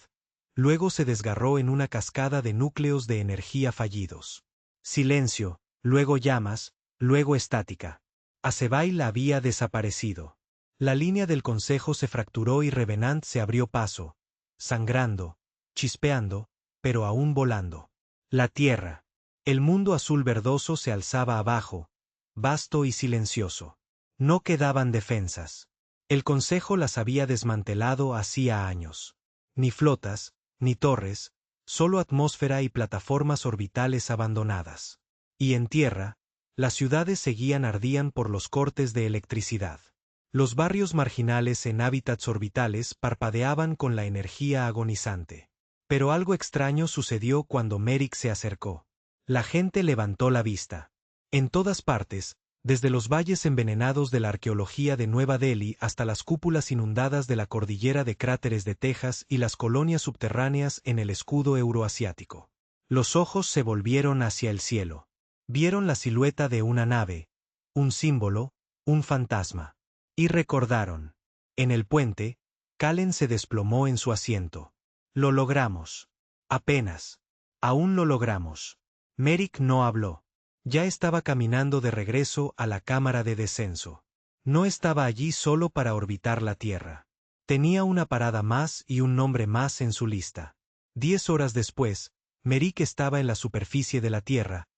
luego se desgarró en una cascada de núcleos de energía fallidos. Silencio, luego llamas, luego estática. Azebail había desaparecido. La línea del Consejo se fracturó y Revenant se abrió paso, sangrando, chispeando, pero aún volando. La tierra. El mundo azul verdoso se alzaba abajo, vasto y silencioso. No quedaban defensas. El Consejo las había desmantelado hacía años. Ni flotas, ni torres, solo atmósfera y plataformas orbitales abandonadas. Y en tierra, las ciudades seguían ardían por los cortes de electricidad. Los barrios marginales en hábitats orbitales parpadeaban con la energía agonizante. Pero algo extraño sucedió cuando Merrick se acercó. La gente levantó la vista. En todas partes, desde los valles envenenados de la arqueología de Nueva Delhi hasta las cúpulas inundadas de la cordillera de cráteres de Texas y las colonias subterráneas en el escudo euroasiático. Los ojos se volvieron hacia el cielo. Vieron la silueta de una nave, un símbolo, un fantasma. Y recordaron. En el puente, Kallen se desplomó en su asiento. Lo logramos. Apenas. Aún lo logramos. Merrick no habló. Ya estaba caminando de regreso a la cámara de descenso. No estaba allí solo para orbitar la Tierra. Tenía una parada más y un nombre más en su lista. 10 horas después, Merrick estaba en la superficie de la tierra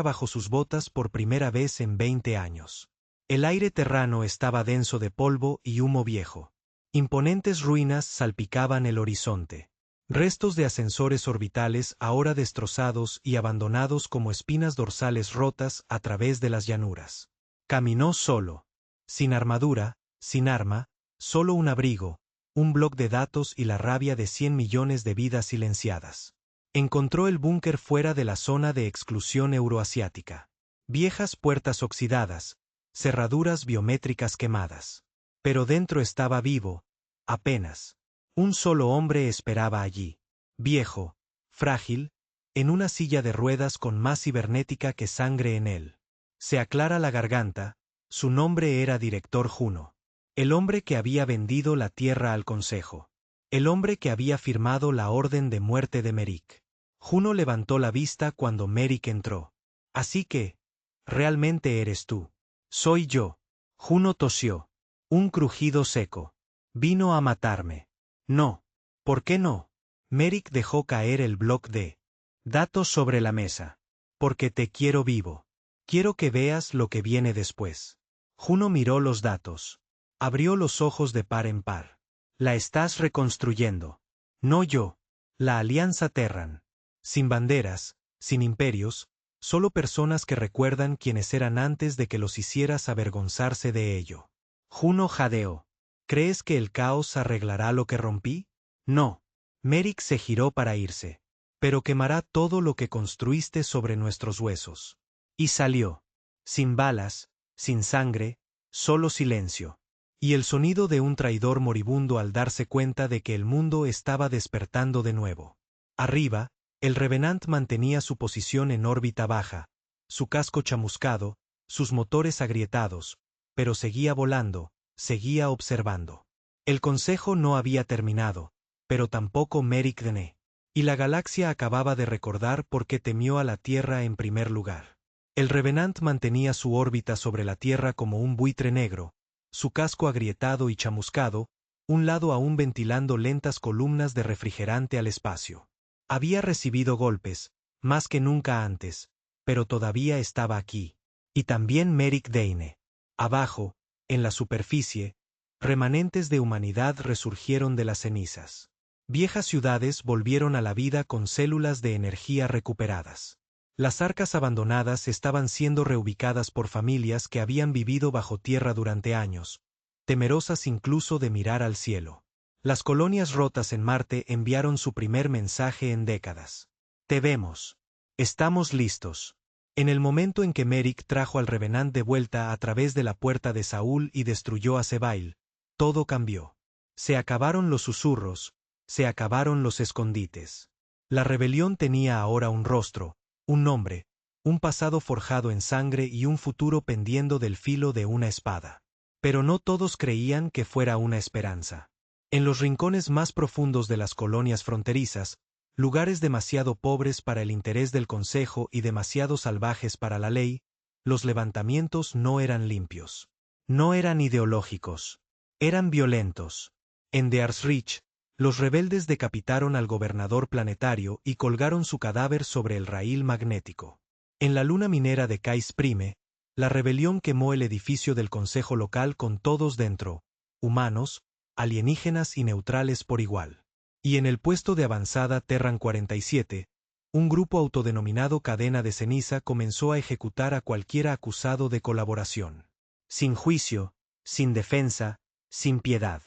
bajo sus botas por primera vez en 20 años. El aire terrano estaba denso de polvo y humo viejo. Imponentes ruinas salpicaban el horizonte. Restos de ascensores orbitales ahora destrozados y abandonados como espinas dorsales rotas a través de las llanuras. Caminó solo. Sin armadura, sin arma, solo un abrigo, un bloc de datos y la rabia de 100 millones de vidas silenciadas. Encontró el búnker fuera de la zona de exclusión euroasiática. Viejas puertas oxidadas, cerraduras biométricas quemadas. Pero dentro estaba vivo, apenas. Un solo hombre esperaba allí. Viejo, frágil, en una silla de ruedas con más cibernética que sangre en él. Se aclara la garganta, su nombre era Director Juno. El hombre que había vendido la tierra al Consejo. El hombre que había firmado la orden de muerte de Merrick. Juno levantó la vista cuando Merrick entró. Así que, realmente eres tú. Soy yo. Juno tosió. Un crujido seco. Vino a matarme. No. ¿Por qué no? Merrick dejó caer el bloc de datos sobre la mesa. Porque te quiero vivo. Quiero que veas lo que viene después. Juno miró los datos. Abrió los ojos de par en par. La estás reconstruyendo. No yo. La Alianza Terran. Sin banderas, sin imperios, solo personas que recuerdan quiénes eran antes de que los hicieras avergonzarse de ello. Juno jadeó. ¿Crees que el caos arreglará lo que rompí? No. Merrick se giró para irse. Pero quemará todo lo que construiste sobre nuestros huesos. Y salió. Sin balas, sin sangre, solo silencio. Y el sonido de un traidor moribundo al darse cuenta de que el mundo estaba despertando de nuevo. Arriba, el Revenant mantenía su posición en órbita baja, su casco chamuscado, sus motores agrietados, pero seguía volando, seguía observando. El Consejo no había terminado, pero tampoco Merrick Dene. Y la galaxia acababa de recordar por qué temió a la Tierra en primer lugar. El Revenant mantenía su órbita sobre la Tierra como un buitre negro, su casco agrietado y chamuscado, un lado aún ventilando lentas columnas de refrigerante al espacio. Había recibido golpes, más que nunca antes, pero todavía estaba aquí. Y también Merrick Dane. Abajo, en la superficie, remanentes de humanidad resurgieron de las cenizas. Viejas ciudades volvieron a la vida con células de energía recuperadas. Las arcas abandonadas estaban siendo reubicadas por familias que habían vivido bajo tierra durante años, temerosas incluso de mirar al cielo. Las colonias rotas en Marte enviaron su primer mensaje en décadas. Te vemos. Estamos listos. En el momento en que Merrick trajo al Revenant de vuelta a través de la puerta de Saúl y destruyó a Sebail, todo cambió. Se acabaron los susurros, se acabaron los escondites. La rebelión tenía ahora un rostro, un nombre, un pasado forjado en sangre y un futuro pendiendo del filo de una espada. Pero no todos creían que fuera una esperanza. En los rincones más profundos de las colonias fronterizas, lugares demasiado pobres para el interés del Consejo y demasiado salvajes para la ley, los levantamientos no eran limpios. No eran ideológicos. Eran violentos. En Dears Ridge, los rebeldes decapitaron al gobernador planetario y colgaron su cadáver sobre el raíl magnético. En la luna minera de Cais Prime, la rebelión quemó el edificio del Consejo local con todos dentro, humanos, alienígenas y neutrales por igual. Y en el puesto de avanzada Terran 47, un grupo autodenominado Cadena de Ceniza comenzó a ejecutar a cualquiera acusado de colaboración. Sin juicio, sin defensa, sin piedad.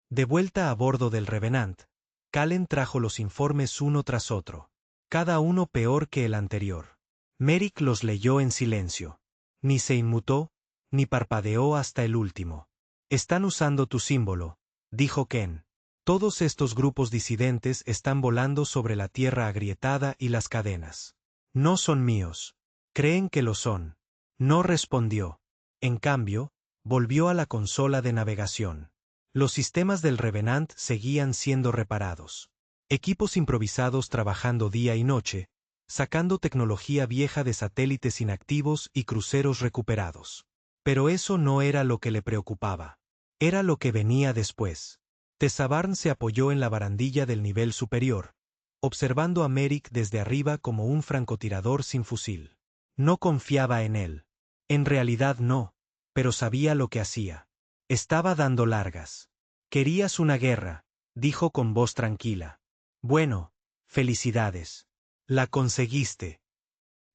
De vuelta a bordo del Revenant, Calen trajo los informes uno tras otro, cada uno peor que el anterior. Merrick los leyó en silencio. Ni se inmutó, ni parpadeó hasta el último. Están usando tu símbolo, dijo Ken. Todos estos grupos disidentes están volando sobre la tierra agrietada y las cadenas. No son míos. Creen que lo son. No respondió. En cambio, volvió a la consola de navegación. Los sistemas del Revenant seguían siendo reparados. Equipos improvisados trabajando día y noche, sacando tecnología vieja de satélites inactivos y cruceros recuperados. Pero eso no era lo que le preocupaba. Era lo que venía después. Tesavarn se apoyó en la barandilla del nivel superior, observando a Merrick desde arriba como un francotirador sin fusil. No confiaba en él. En realidad no, pero sabía lo que hacía. Estaba dando largas. Querías una guerra, dijo con voz tranquila. Bueno, felicidades. La conseguiste.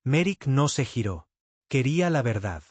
Merrick no se giró. Quería la verdad.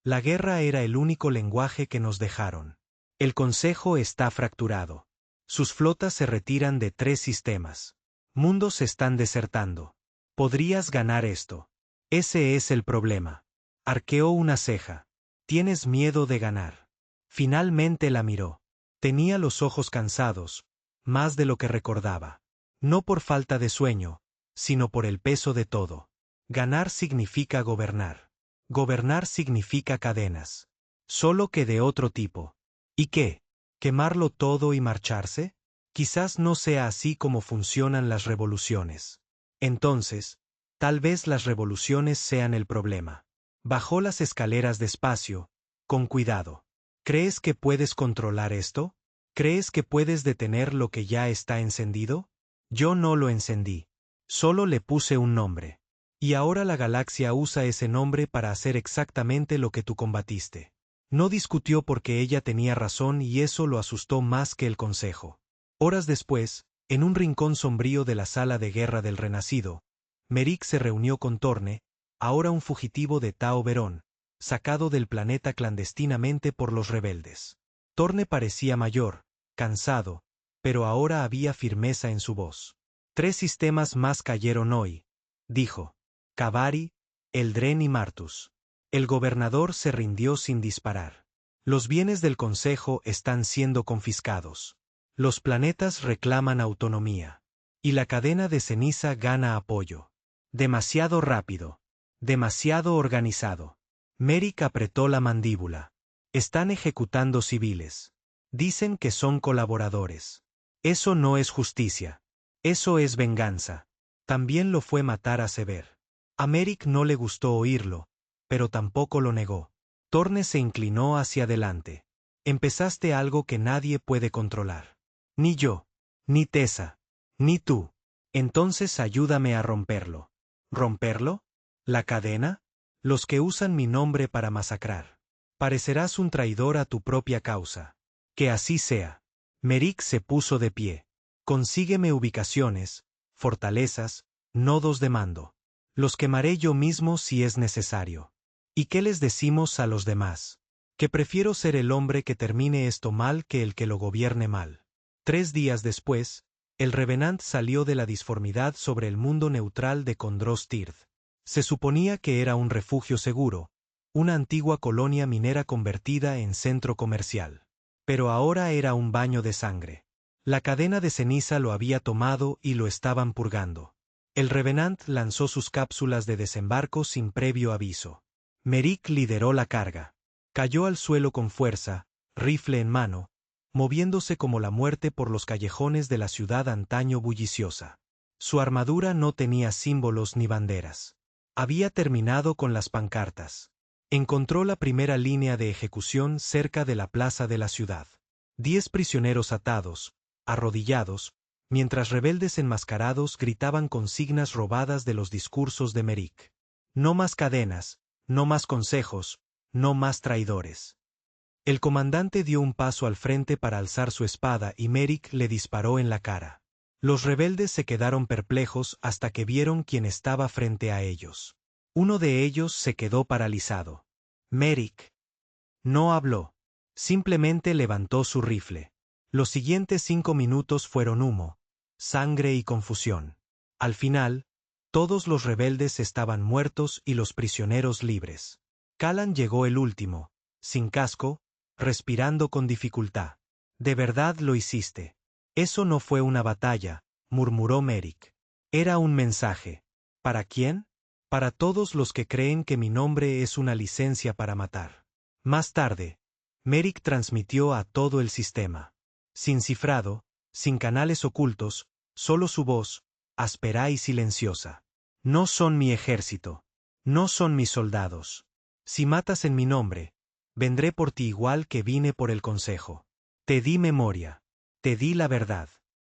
La guerra era el único lenguaje que nos dejaron. El Consejo está fracturado. Sus flotas se retiran de 3 sistemas. Mundos están desertando. Podrías ganar esto. Ese es el problema. Arqueó una ceja. Tienes miedo de ganar. Finalmente la miró. Tenía los ojos cansados, más de lo que recordaba. No por falta de sueño, sino por el peso de todo. Ganar significa gobernar. Gobernar significa cadenas. Solo que de otro tipo. ¿Y qué? ¿Quemarlo todo y marcharse? Quizás no sea así como funcionan las revoluciones. Entonces, tal vez las revoluciones sean el problema. Bajó las escaleras despacio, con cuidado. ¿Crees que puedes controlar esto? ¿Crees que puedes detener lo que ya está encendido? Yo no lo encendí. Solo le puse un nombre. Y ahora la galaxia usa ese nombre para hacer exactamente lo que tú combatiste. No discutió porque ella tenía razón y eso lo asustó más que el Consejo. Horas después, en un rincón sombrío de la sala de guerra del Renacido, Merrick se reunió con Torne, ahora un fugitivo de Tao Verón, sacado del planeta clandestinamente por los rebeldes. Torne parecía mayor, cansado, pero ahora había firmeza en su voz. 3 sistemas más cayeron hoy, dijo. Cavari, Eldren y Martus. El gobernador se rindió sin disparar. Los bienes del Consejo están siendo confiscados. Los planetas reclaman autonomía. Y la cadena de ceniza gana apoyo. Demasiado rápido. Demasiado organizado. Merrick apretó la mandíbula. Están ejecutando civiles. Dicen que son colaboradores. Eso no es justicia. Eso es venganza. También lo fue matar a Sever. A Merrick no le gustó oírlo, pero tampoco lo negó. Torne se inclinó hacia adelante. Empezaste algo que nadie puede controlar. Ni yo, ni Tessa, ni tú. Entonces ayúdame a romperlo. ¿Romperlo? ¿La cadena? Los que usan mi nombre para masacrar. Parecerás un traidor a tu propia causa. Que así sea. Merrick se puso de pie. Consígueme ubicaciones, fortalezas, nodos de mando. Los quemaré yo mismo si es necesario. ¿Y qué les decimos a los demás? Que prefiero ser el hombre que termine esto mal que el que lo gobierne mal. 3 días después, el Revenant salió de la disformidad sobre el mundo neutral de Condros Tirth. Se suponía que era un refugio seguro, una antigua colonia minera convertida en centro comercial. Pero ahora era un baño de sangre. La cadena de ceniza lo había tomado y lo estaban purgando. El Revenant lanzó sus cápsulas de desembarco sin previo aviso. Merrick lideró la carga. Cayó al suelo con fuerza, rifle en mano, moviéndose como la muerte por los callejones de la ciudad antaño bulliciosa. Su armadura no tenía símbolos ni banderas. Había terminado con las pancartas. Encontró la primera línea de ejecución cerca de la plaza de la ciudad. 10 prisioneros atados, arrodillados, mientras rebeldes enmascarados gritaban consignas robadas de los discursos de Merrick. No más cadenas, no más consejos, no más traidores. El comandante dio un paso al frente para alzar su espada y Merrick le disparó en la cara. Los rebeldes se quedaron perplejos hasta que vieron quién estaba frente a ellos. Uno de ellos se quedó paralizado. Merrick no habló. Simplemente levantó su rifle. Los siguientes 5 minutos fueron humo, sangre y confusión. Al final, todos los rebeldes estaban muertos y los prisioneros libres. Callan llegó el último, sin casco, respirando con dificultad. «De verdad lo hiciste». «Eso no fue una batalla», murmuró Merrick. «Era un mensaje». «¿Para quién?» «Para todos los que creen que mi nombre es una licencia para matar». Más tarde, Merrick transmitió a todo el sistema. Sin cifrado, sin canales ocultos, solo su voz, áspera y silenciosa. «No son mi ejército. No son mis soldados. Si matas en mi nombre, vendré por ti igual que vine por el consejo. Te di memoria. Te di la verdad.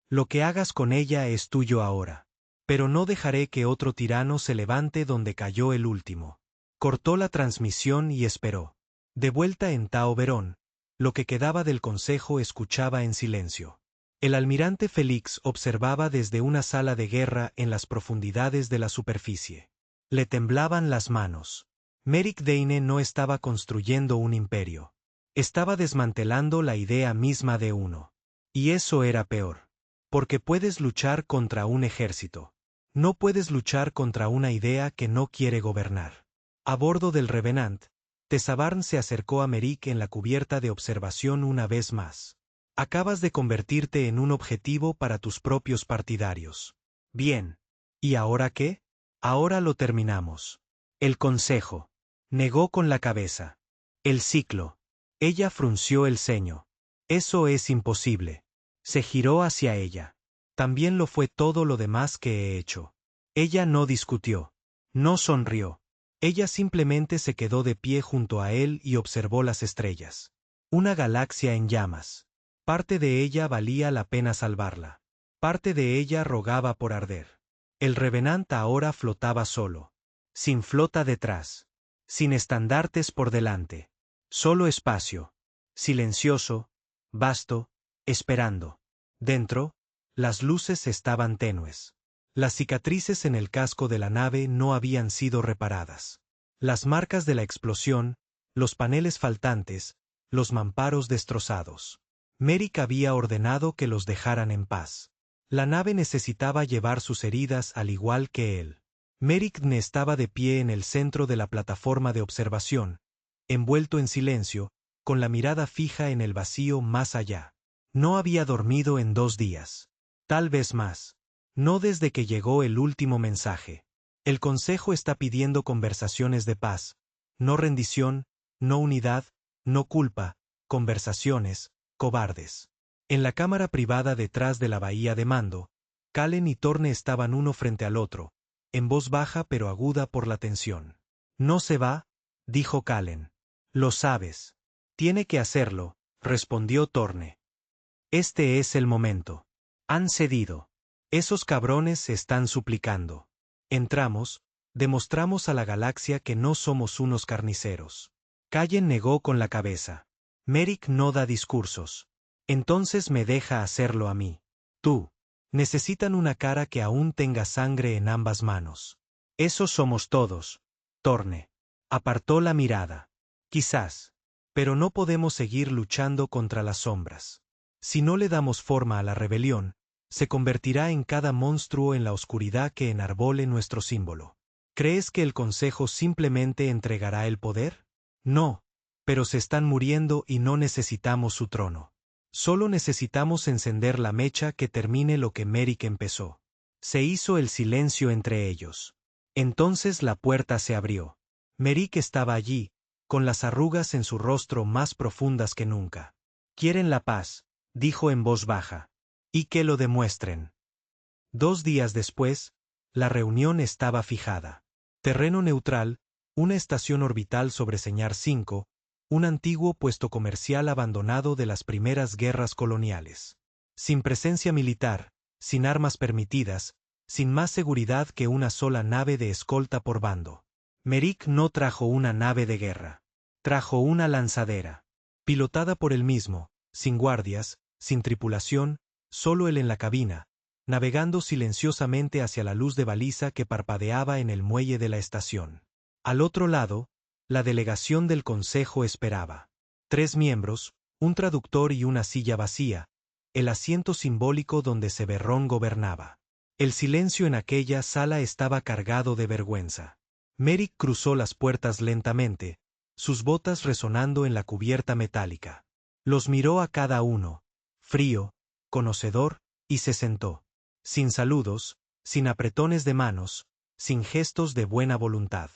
Lo que hagas con ella es tuyo ahora. Pero no dejaré que otro tirano se levante donde cayó el último». Cortó la transmisión y esperó. De vuelta en Tao Verón, lo que quedaba del consejo escuchaba en silencio. El almirante Félix observaba desde una sala de guerra en las profundidades de la superficie. Le temblaban las manos. Merrick Dane no estaba construyendo un imperio. Estaba desmantelando la idea misma de uno. Y eso era peor. Porque puedes luchar contra un ejército. No puedes luchar contra una idea que no quiere gobernar. A bordo del Revenant, Tesavarn se acercó a Merrick en la cubierta de observación una vez más. Acabas de convertirte en un objetivo para tus propios partidarios. Bien. ¿Y ahora qué? Ahora lo terminamos. El consejo. Negó con la cabeza. El ciclo. Ella frunció el ceño. Eso es imposible. Se giró hacia ella. También lo fue todo lo demás que he hecho. Ella no discutió. No sonrió. Ella simplemente se quedó de pie junto a él y observó las estrellas. Una galaxia en llamas. Parte de ella valía la pena salvarla. Parte de ella rogaba por arder. El Revenant ahora flotaba solo. Sin flota detrás. Sin estandartes por delante. Solo espacio. Silencioso, vasto, esperando. Dentro, las luces estaban tenues. Las cicatrices en el casco de la nave no habían sido reparadas. Las marcas de la explosión, los paneles faltantes, los mamparos destrozados. Merrick había ordenado que los dejaran en paz. La nave necesitaba llevar sus heridas al igual que él. Merrick estaba de pie en el centro de la plataforma de observación, envuelto en silencio, con la mirada fija en el vacío más allá. No había dormido en 2 días. Tal vez más. No desde que llegó el último mensaje. El Consejo está pidiendo conversaciones de paz. No rendición, no unidad, no culpa, conversaciones, cobardes. En la cámara privada detrás de la bahía de mando, Kallen y Torne estaban uno frente al otro, en voz baja pero aguda por la tensión. «No se va», dijo Kallen. «Lo sabes». «Tiene que hacerlo», respondió Torne. «Este es el momento. Han cedido. Esos cabrones están suplicando. Entramos, demostramos a la galaxia que no somos unos carniceros». Kallen negó con la cabeza. «Merrick no da discursos. Entonces me deja hacerlo a mí. Tú. Necesitan una cara que aún tenga sangre en ambas manos. Esos somos todos». Torne apartó la mirada. «Quizás. Pero no podemos seguir luchando contra las sombras. Si no le damos forma a la rebelión, se convertirá en cada monstruo en la oscuridad que enarbole nuestro símbolo. ¿Crees que el Consejo simplemente entregará el poder? No, pero se están muriendo y no necesitamos su trono. Solo necesitamos encender la mecha que termine lo que Merrick empezó. Se hizo el silencio entre ellos. Entonces la puerta se abrió. Merrick estaba allí, con las arrugas en su rostro más profundas que nunca. «Quieren la paz», dijo en voz baja. «Y que lo demuestren». 2 días después, la reunión estaba fijada. Terreno neutral, una estación orbital sobre Señar 5, un antiguo puesto comercial abandonado de las primeras guerras coloniales. Sin presencia militar, sin armas permitidas, sin más seguridad que una sola nave de escolta por bando. Merrick no trajo una nave de guerra. Trajo una lanzadera. Pilotada por él mismo, sin guardias, sin tripulación, solo él en la cabina, navegando silenciosamente hacia la luz de baliza que parpadeaba en el muelle de la estación. Al otro lado, la delegación del Consejo esperaba. 3 miembros, un traductor y una silla vacía, el asiento simbólico donde Severrón gobernaba. El silencio en aquella sala estaba cargado de vergüenza. Merrick cruzó las puertas lentamente, sus botas resonando en la cubierta metálica. Los miró a cada uno, frío, conocedor, y se sentó. Sin saludos, sin apretones de manos, sin gestos de buena voluntad.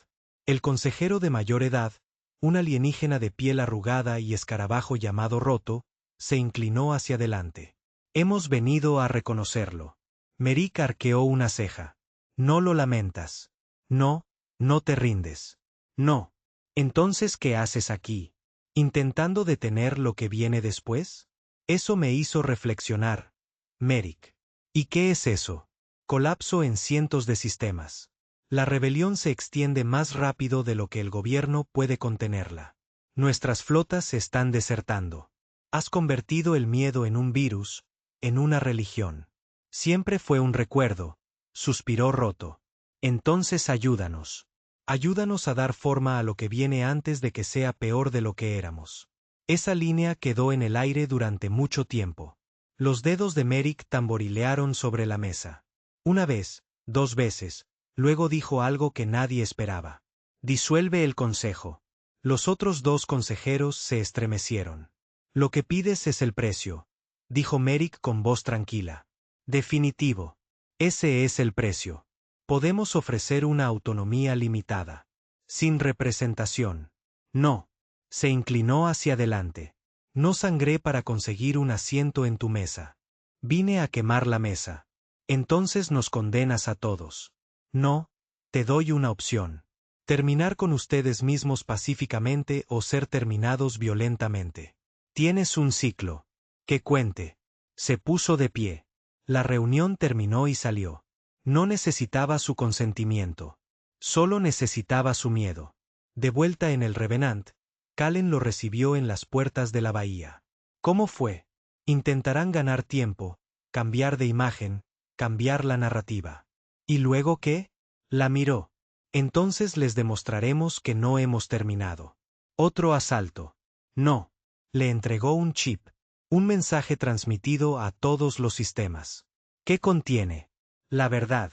El consejero de mayor edad, un alienígena de piel arrugada y escarabajo llamado Roto, se inclinó hacia adelante. «Hemos venido a reconocerlo». Merrick arqueó una ceja. «¿No lo lamentas? No, no te rindes. No. Entonces, ¿qué haces aquí? ¿Intentando detener lo que viene después?» Eso me hizo reflexionar, Merrick. ¿Y qué es eso? Colapso en cientos de sistemas. La rebelión se extiende más rápido de lo que el gobierno puede contenerla. Nuestras flotas se están desertando. Has convertido el miedo en un virus, en una religión. Siempre fue un recuerdo, suspiró Roto. Entonces ayúdanos. Ayúdanos a dar forma a lo que viene antes de que sea peor de lo que éramos. Esa línea quedó en el aire durante mucho tiempo. Los dedos de Merrick tamborilearon sobre la mesa. Una vez, 2 veces, luego dijo algo que nadie esperaba. «Disuelve el consejo». Los otros 2 consejeros se estremecieron. «Lo que pides es el precio», dijo Merrick con voz tranquila. «Definitivo. Ese es el precio. Podemos ofrecer una autonomía limitada. Sin representación. No». Se inclinó hacia adelante. «No sangré para conseguir un asiento en tu mesa. Vine a quemar la mesa. Entonces nos condenas a todos. No, te doy una opción. Terminar con ustedes mismos pacíficamente o ser terminados violentamente. Tienes un ciclo. Que cuente». Se puso de pie. La reunión terminó y salió. No necesitaba su consentimiento. Solo necesitaba su miedo. De vuelta en el Revenant, Calen lo recibió en las puertas de la bahía. ¿Cómo fue? Intentarán ganar tiempo, cambiar de imagen, cambiar la narrativa. ¿Y luego qué? La miró. Entonces les demostraremos que no hemos terminado. Otro asalto. No. Le entregó un chip. Un mensaje transmitido a todos los sistemas. ¿Qué contiene? La verdad.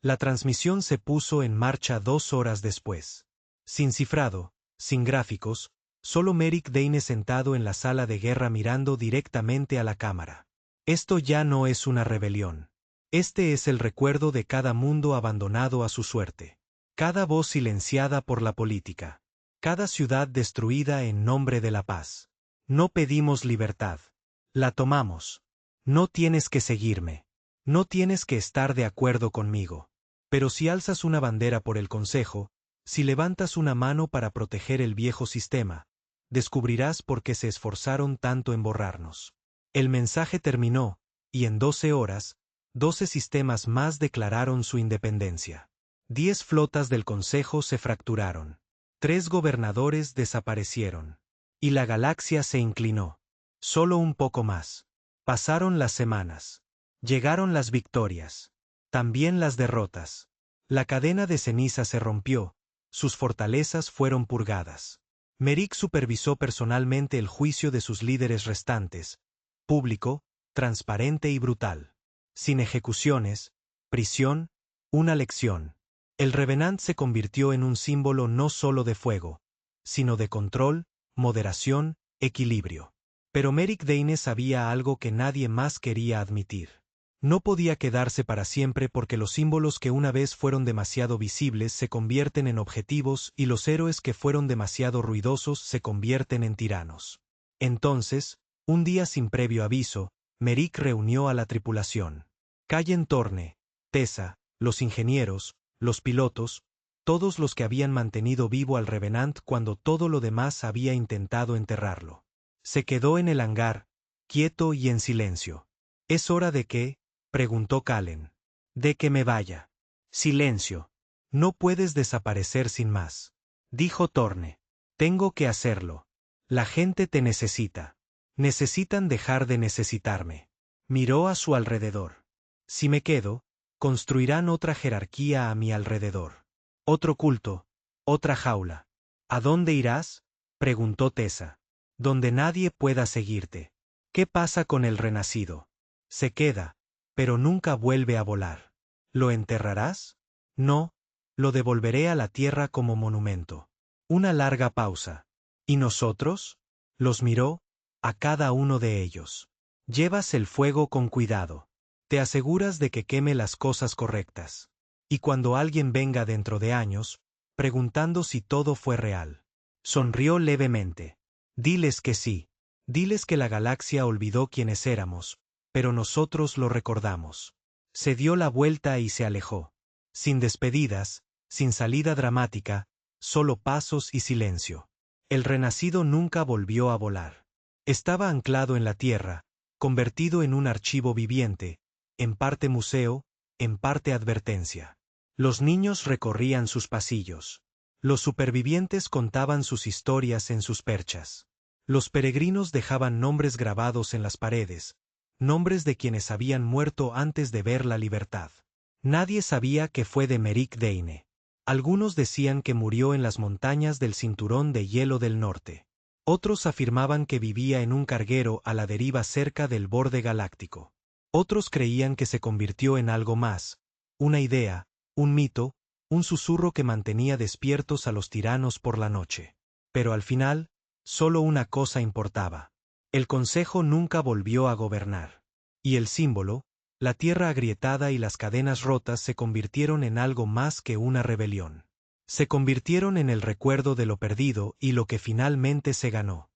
La transmisión se puso en marcha 2 horas después. Sin cifrado, sin gráficos, solo Merrick Dane sentado en la sala de guerra mirando directamente a la cámara. Esto ya no es una rebelión. Este es el recuerdo de cada mundo abandonado a su suerte. Cada voz silenciada por la política. Cada ciudad destruida en nombre de la paz. No pedimos libertad. La tomamos. No tienes que seguirme. No tienes que estar de acuerdo conmigo. Pero si alzas una bandera por el Consejo, si levantas una mano para proteger el viejo sistema, descubrirás por qué se esforzaron tanto en borrarnos. El mensaje terminó, y en 12 horas, 12 sistemas más declararon su independencia. 10 flotas del Consejo se fracturaron. 3 gobernadores desaparecieron. Y la galaxia se inclinó. Solo un poco más. Pasaron las semanas. Llegaron las victorias. También las derrotas. La cadena de ceniza se rompió. Sus fortalezas fueron purgadas. Merrick supervisó personalmente el juicio de sus líderes restantes, público, transparente y brutal. Sin ejecuciones, prisión, una lección. El Revenant se convirtió en un símbolo no solo de fuego, sino de control, moderación, equilibrio. Pero Merrick Dane sabía algo que nadie más quería admitir. No podía quedarse para siempre porque los símbolos que una vez fueron demasiado visibles se convierten en objetivos y los héroes que fueron demasiado ruidosos se convierten en tiranos. Entonces, un día sin previo aviso, Merrick reunió a la tripulación. Callen Torne, Tessa, los ingenieros, los pilotos, todos los que habían mantenido vivo al Revenant cuando todo lo demás había intentado enterrarlo. Se quedó en el hangar, quieto y en silencio. ¿Es hora de qué?, preguntó Kallen. De que me vaya. Silencio. No puedes desaparecer sin más, dijo Torne. Tengo que hacerlo. La gente te necesita. Necesitan dejar de necesitarme. Miró a su alrededor. Si me quedo, construirán otra jerarquía a mi alrededor. Otro culto, otra jaula. ¿A dónde irás?, preguntó Tessa. Donde nadie pueda seguirte. ¿Qué pasa con el renacido? Se queda, pero nunca vuelve a volar. ¿Lo enterrarás? No, lo devolveré a la tierra como monumento. Una larga pausa. ¿Y nosotros? Los miró, a cada uno de ellos. Llevas el fuego con cuidado. Te aseguras de que queme las cosas correctas. Y cuando alguien venga dentro de años, preguntando si todo fue real. Sonrió levemente. Diles que sí. Diles que la galaxia olvidó quiénes éramos, pero nosotros lo recordamos. Se dio la vuelta y se alejó. Sin despedidas, sin salida dramática, solo pasos y silencio. El renacido nunca volvió a volar. Estaba anclado en la tierra, convertido en un archivo viviente, en parte museo, en parte advertencia. Los niños recorrían sus pasillos. Los supervivientes contaban sus historias en sus perchas. Los peregrinos dejaban nombres grabados en las paredes, nombres de quienes habían muerto antes de ver la libertad. Nadie sabía que fue de Merrick Dane. Algunos decían que murió en las montañas del cinturón de hielo del norte. Otros afirmaban que vivía en un carguero a la deriva cerca del borde galáctico. Otros creían que se convirtió en algo más, una idea, un mito, un susurro que mantenía despiertos a los tiranos por la noche. Pero al final, solo una cosa importaba. El Consejo nunca volvió a gobernar. Y el símbolo, la tierra agrietada y las cadenas rotas se convirtieron en algo más que una rebelión. Se convirtieron en el recuerdo de lo perdido y lo que finalmente se ganó.